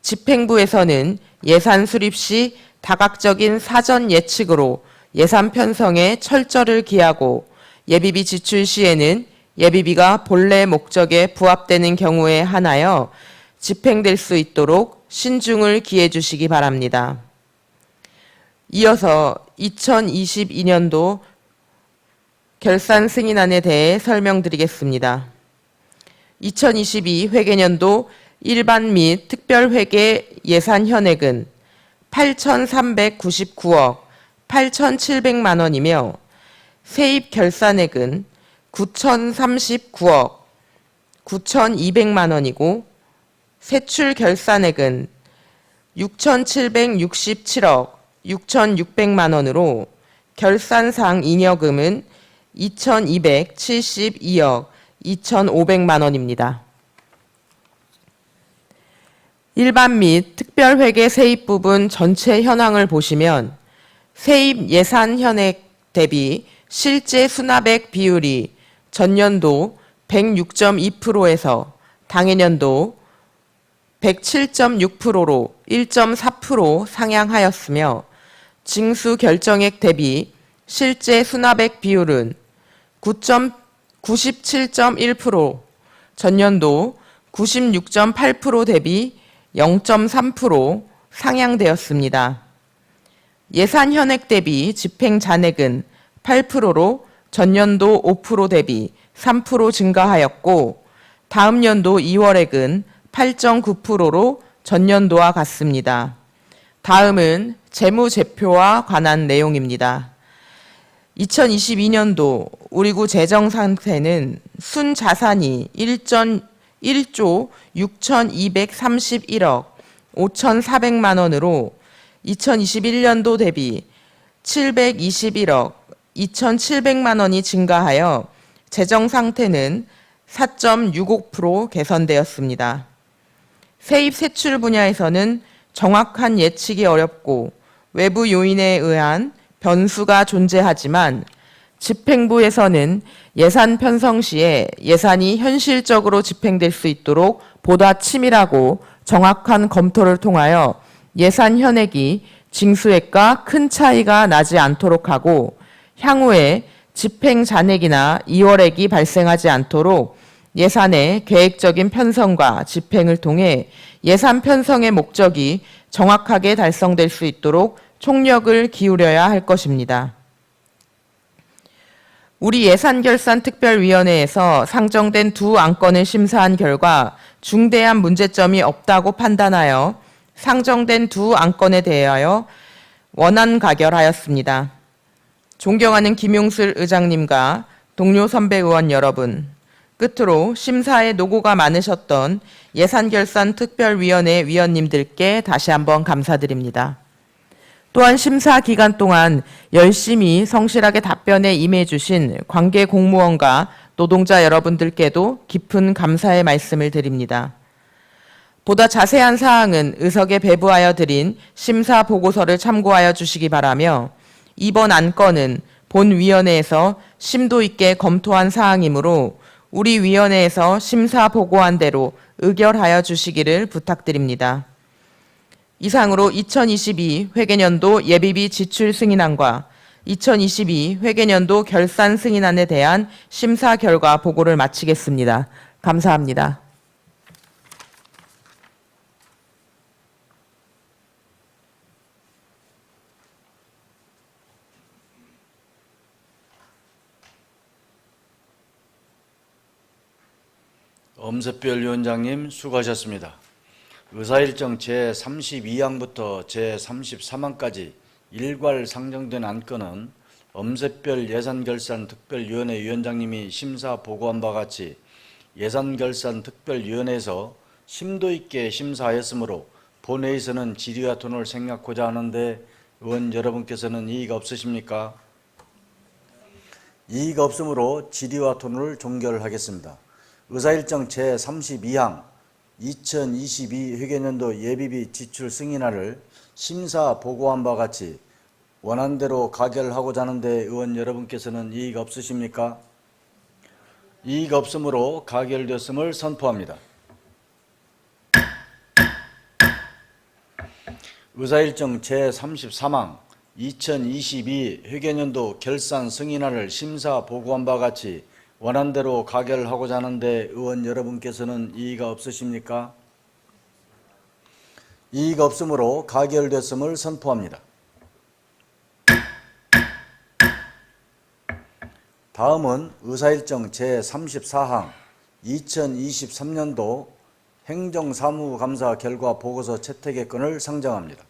집행부에서는 예산 수립 시 다각적인 사전 예측으로 예산 편성에 철저를 기하고 예비비 지출 시에는 예비비가 본래 목적에 부합되는 경우에 한하여 집행될 수 있도록 신중을 기해 주시기 바랍니다. 이어서 2022년도 결산 승인안에 대해 설명드리겠습니다. 2022 회계년도 일반 및 특별회계 예산 현액은 8,399억 8,700만 원이며 세입 결산액은 9,039억 9,200만 원이고 세출 결산액은 6,767억 6,600만 원으로 결산상 잉여금은 2,272억 2,500만 원입니다. 일반 및 특별회계 세입 부분 전체 현황을 보시면 세입 예산 현액 대비 실제 수납액 비율이 전년도 106.2%에서 당해년도 107.6%로 1.4% 상향하였으며 징수 결정액 대비 실제 수납액 비율은 97.1%, 전년도 96.8% 대비 0.3% 상향되었습니다. 예산 현액 대비 집행 잔액은 8%로 전년도 5% 대비 3% 증가하였고 다음 연도 2월액은 8.9%로 전년도와 같습니다. 다음은 재무제표와 관한 내용입니다. 2022년도 우리구 재정 상태는 순자산이 1조 6,231억 5,400만 원으로 2021년도 대비 721억 2,700만 원이 증가하여 재정 상태는 4.65% 개선되었습니다. 세입 세출 분야에서는 정확한 예측이 어렵고 외부 요인에 의한 변수가 존재하지만 집행부에서는 예산 편성 시에 예산이 현실적으로 집행될 수 있도록 보다 치밀하고 정확한 검토를 통하여 예산 현액이 징수액과 큰 차이가 나지 않도록 하고 향후에 집행 잔액이나 이월액이 발생하지 않도록 예산의 계획적인 편성과 집행을 통해 예산 편성의 목적이 정확하게 달성될 수 있도록 총력을 기울여야 할 것입니다. 우리 예산결산특별위원회에서 상정된 두 안건을 심사한 결과 중대한 문제점이 없다고 판단하여 상정된 두 안건에 대하여 원안 가결하였습니다. 존경하는 김용슬 의장님과 동료 선배 의원 여러분, 끝으로 심사에 노고가 많으셨던 예산결산특별위원회 위원님들께 다시 한번 감사드립니다. 또한 심사 기간 동안 열심히 성실하게 답변에 임해 주신 관계 공무원과 노동자 여러분들께도 깊은 감사의 말씀을 드립니다. 보다 자세한 사항은 의석에 배부하여 드린 심사 보고서를 참고하여 주시기 바라며 이번 안건은 본위원회에서 심도 있게 검토한 사항이므로 우리 위원회에서 심사 보고한 대로 의결하여 주시기를 부탁드립니다. 이상으로 2022 회계년도 예비비 지출 승인안과 2022 회계년도 결산 승인안에 대한 심사 결과 보고를 마치겠습니다. 감사합니다. 엄세별 위원장님 수고하셨습니다. 의사일정 제32항부터 제33항까지 일괄 상정된 안건은 엄세별 예산결산특별위원회 위원장님이 심사 보고한 바와 같이 예산결산특별위원회에서 심도 있게 심사하였으므로 본회의에서는 질의와 토론을 생략하고자 하는데 의원 여러분께서는 이의가 없으십니까? 이의가 없으므로 질의와 토론을 종결하겠습니다. 의사일정 제32항 2022 회계년도 예비비 지출 승인안을 심사 보고한 바와 같이 원안대로 가결하고자 하는데 의원 여러분께서는 이의가 없으십니까? 이의가 없으므로 가결되었음을 선포합니다. 의사일정 제33항 2022 회계년도 결산 승인안을 심사 보고한 바와 같이 원안대로 가결하고자 하는데 의원 여러분께서는 이의가 없으십니까? 이의가 없으므로 가결됐음을 선포합니다. 다음은 의사일정 제34항 2023년도 행정사무감사 결과 보고서 채택의 건을 상정합니다.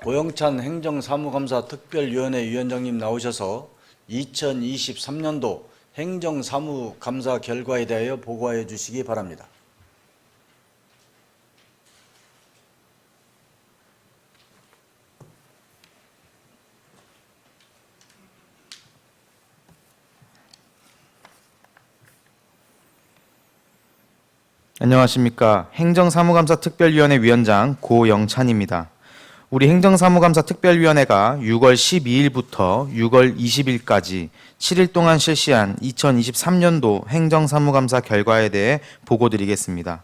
고영찬 행정사무감사 특별위원회 위원장님 나오셔서 2023년도 행정사무감사 결과에 대하여 보고하여 주시기 바랍니다. 안녕하십니까. 행정사무감사 특별위원회 위원장 고영찬입니다. 우리 행정사무감사 특별위원회가 6월 12일부터 6월 20일까지 7일 동안 실시한 2023년도 행정사무감사 결과에 대해 보고드리겠습니다.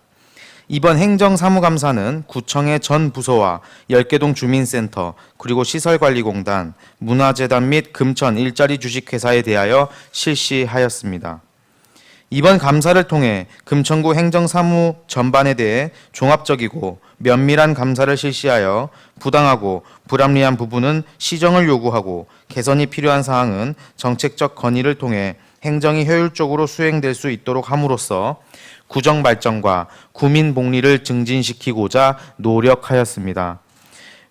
이번 행정사무감사는 구청의 전 부서와 10개동 주민센터, 그리고 시설관리공단, 문화재단 및 금천 일자리 주식회사에 대하여 실시하였습니다. 이번 감사를 통해 금천구 행정사무 전반에 대해 종합적이고 면밀한 감사를 실시하여 부당하고 불합리한 부분은 시정을 요구하고 개선이 필요한 사항은 정책적 건의를 통해 행정이 효율적으로 수행될 수 있도록 함으로써 구정 발전과 구민 복리를 증진시키고자 노력하였습니다.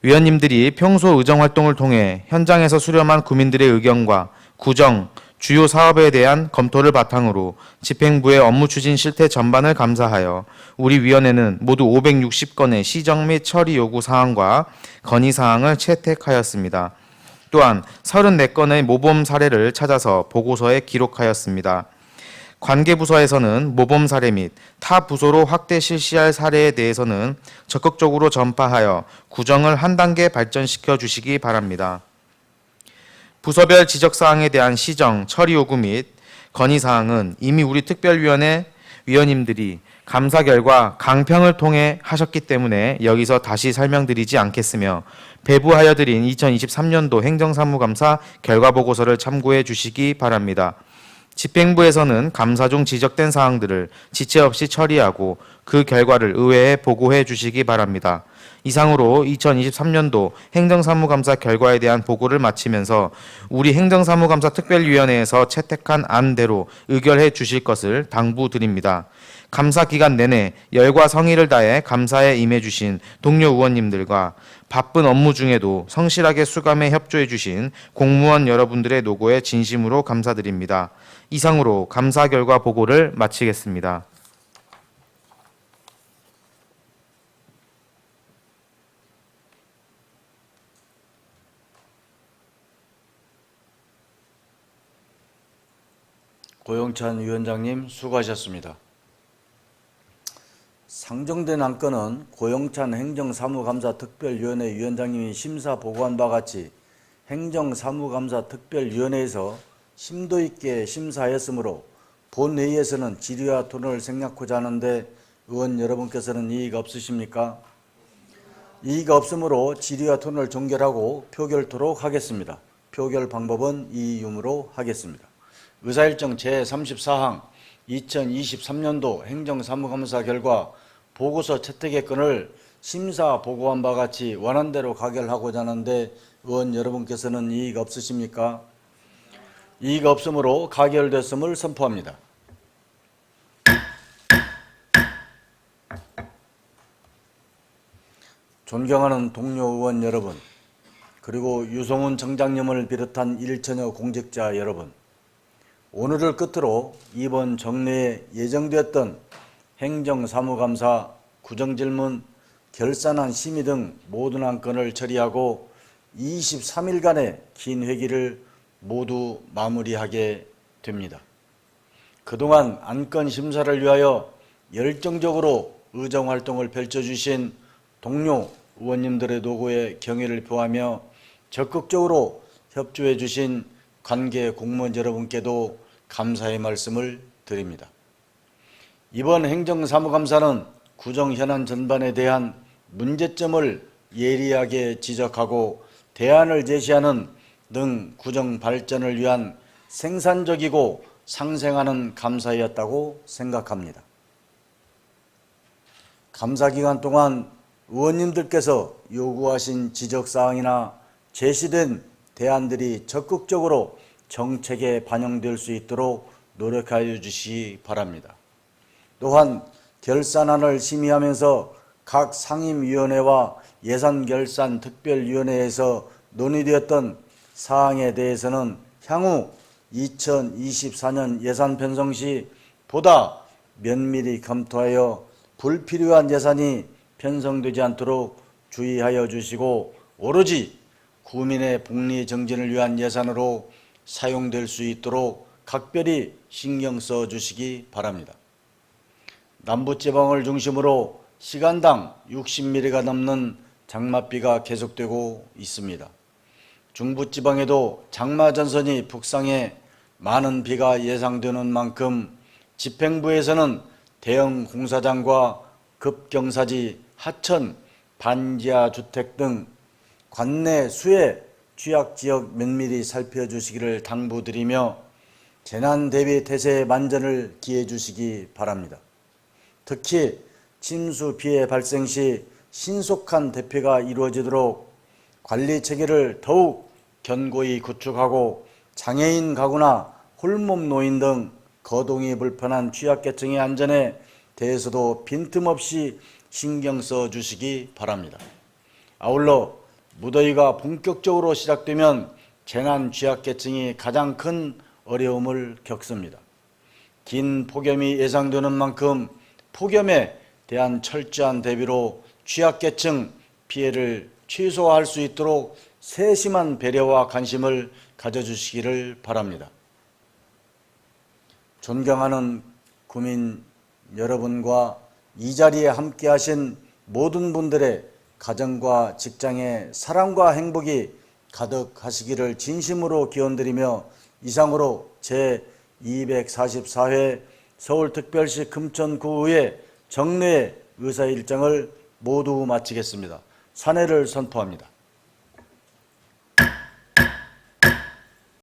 위원님들이 평소 의정 활동을 통해 현장에서 수렴한 구민들의 의견과 구정, 주요 사업에 대한 검토를 바탕으로 집행부의 업무 추진 실태 전반을 감사하여 우리 위원회는 모두 560건의 시정 및 처리 요구 사항과 건의 사항을 채택하였습니다. 또한 34건의 모범 사례를 찾아서 보고서에 기록하였습니다. 관계부서에서는 모범 사례 및 타 부서로 확대 실시할 사례에 대해서는 적극적으로 전파하여 구정을 한 단계 발전시켜 주시기 바랍니다. 부서별 지적사항에 대한 시정, 처리 요구 및 건의사항은 이미 우리 특별위원회 위원님들이 감사 결과 강평을 통해 하셨기 때문에 여기서 다시 설명드리지 않겠으며 배부하여 드린 2023년도 행정사무감사 결과보고서를 참고해 주시기 바랍니다. 집행부에서는 감사 중 지적된 사항들을 지체 없이 처리하고 그 결과를 의회에 보고해 주시기 바랍니다. 이상으로 2023년도 행정사무감사 결과에 대한 보고를 마치면서 우리 행정사무감사 특별위원회에서 채택한 안대로 의결해 주실 것을 당부드립니다. 감사 기간 내내 열과 성의를 다해 감사에 임해 주신 동료 의원님들과 바쁜 업무 중에도 성실하게 수감에 협조해 주신 공무원 여러분들의 노고에 진심으로 감사드립니다. 이상으로 감사 결과 보고를 마치겠습니다. 고영찬 위원장님 수고하셨습니다. 상정된 안건은 고영찬 행정사무감사 특별위원회 위원장님이 심사 보고한 바와 같이 행정사무감사 특별위원회에서 심도 있게 심사하였으므로 본회의에서는 질의와 토론을 생략하고자 하는데 의원 여러분께서는 이의가 없으십니까? 이의가 없으므로 질의와 토론을 종결하고 표결토록 하겠습니다. 표결 방법은 이의음으로 하겠습니다. 의사일정 제34항 2023년도 행정사무감사 결과 보고서 채택의 건을 심사 보고한 바와 같이 원안대로 가결하고자 하는데 의원 여러분께서는 이의가 없으십니까? 이의가 없으므로 가결됐음을 선포합니다. 존경하는 동료 의원 여러분, 그리고 유성훈 정장님을 비롯한 일천여 공직자 여러분, 오늘을 끝으로 이번 정례에 예정되었던 행정사무감사, 구정질문, 결산안 심의 등 모든 안건을 처리하고 23일간의 긴 회기를 모두 마무리하게 됩니다. 그동안 안건 심사를 위하여 열정적으로 의정활동을 펼쳐주신 동료 의원님들의 노고에 경의를 표하며 적극적으로 협조해 주신 관계 공무원 여러분께도 감사의 말씀을 드립니다. 이번 행정사무감사는 구정 현안 전반에 대한 문제점을 예리하게 지적하고 대안을 제시하는 등 구정 발전을 위한 생산적이고 상생하는 감사였다고 생각합니다. 감사 기간 동안 의원님들께서 요구하신 지적사항이나 제시된 대안들이 적극적으로 정책에 반영될 수 있도록 노력하여 주시기 바랍니다. 또한 결산안을 심의하면서 각 상임위원회와 예산결산특별위원회에서 논의되었던 사항에 대해서는 향후 2024년 예산 편성 시 보다 면밀히 검토하여 불필요한 예산이 편성되지 않도록 주의하여 주시고 오로지 국민의 복리 정진을 위한 예산으로 사용될 수 있도록 각별히 신경 써 주시기 바랍니다. 남부지방을 중심으로 시간당 60mm가 넘는 장맛비가 계속되고 있습니다. 중부지방에도 장마전선이 북상해 많은 비가 예상되는 만큼 집행부에서는 대형 공사장과 급경사지, 하천, 반지하 주택 등 관내 수해 취약지역 면밀히 살펴주시기를 당부드리며 재난 대비 태세의 만전을 기해 주시기 바랍니다. 특히 침수 피해 발생 시 신속한 대피가 이루어지도록 관리 체계를 더욱 견고히 구축하고 장애인 가구나 홀몸 노인 등 거동이 불편한 취약계층의 안전에 대해서도 빈틈없이 신경 써 주시기 바랍니다. 아울러 무더위가 본격적으로 시작되면 재난 취약계층이 가장 큰 어려움을 겪습니다. 긴 폭염이 예상되는 만큼 폭염에 대한 철저한 대비로 취약계층 피해를 최소화할 수 있도록 세심한 배려와 관심을 가져주시기를 바랍니다. 존경하는 국민 여러분과 이 자리에 함께하신 모든 분들의 가정과 직장에 사랑과 행복이 가득하시기를 진심으로 기원드리며 이상으로 제244회 서울특별시 금천구의회 정례 의사일정을 모두 마치겠습니다. 산회를 선포합니다.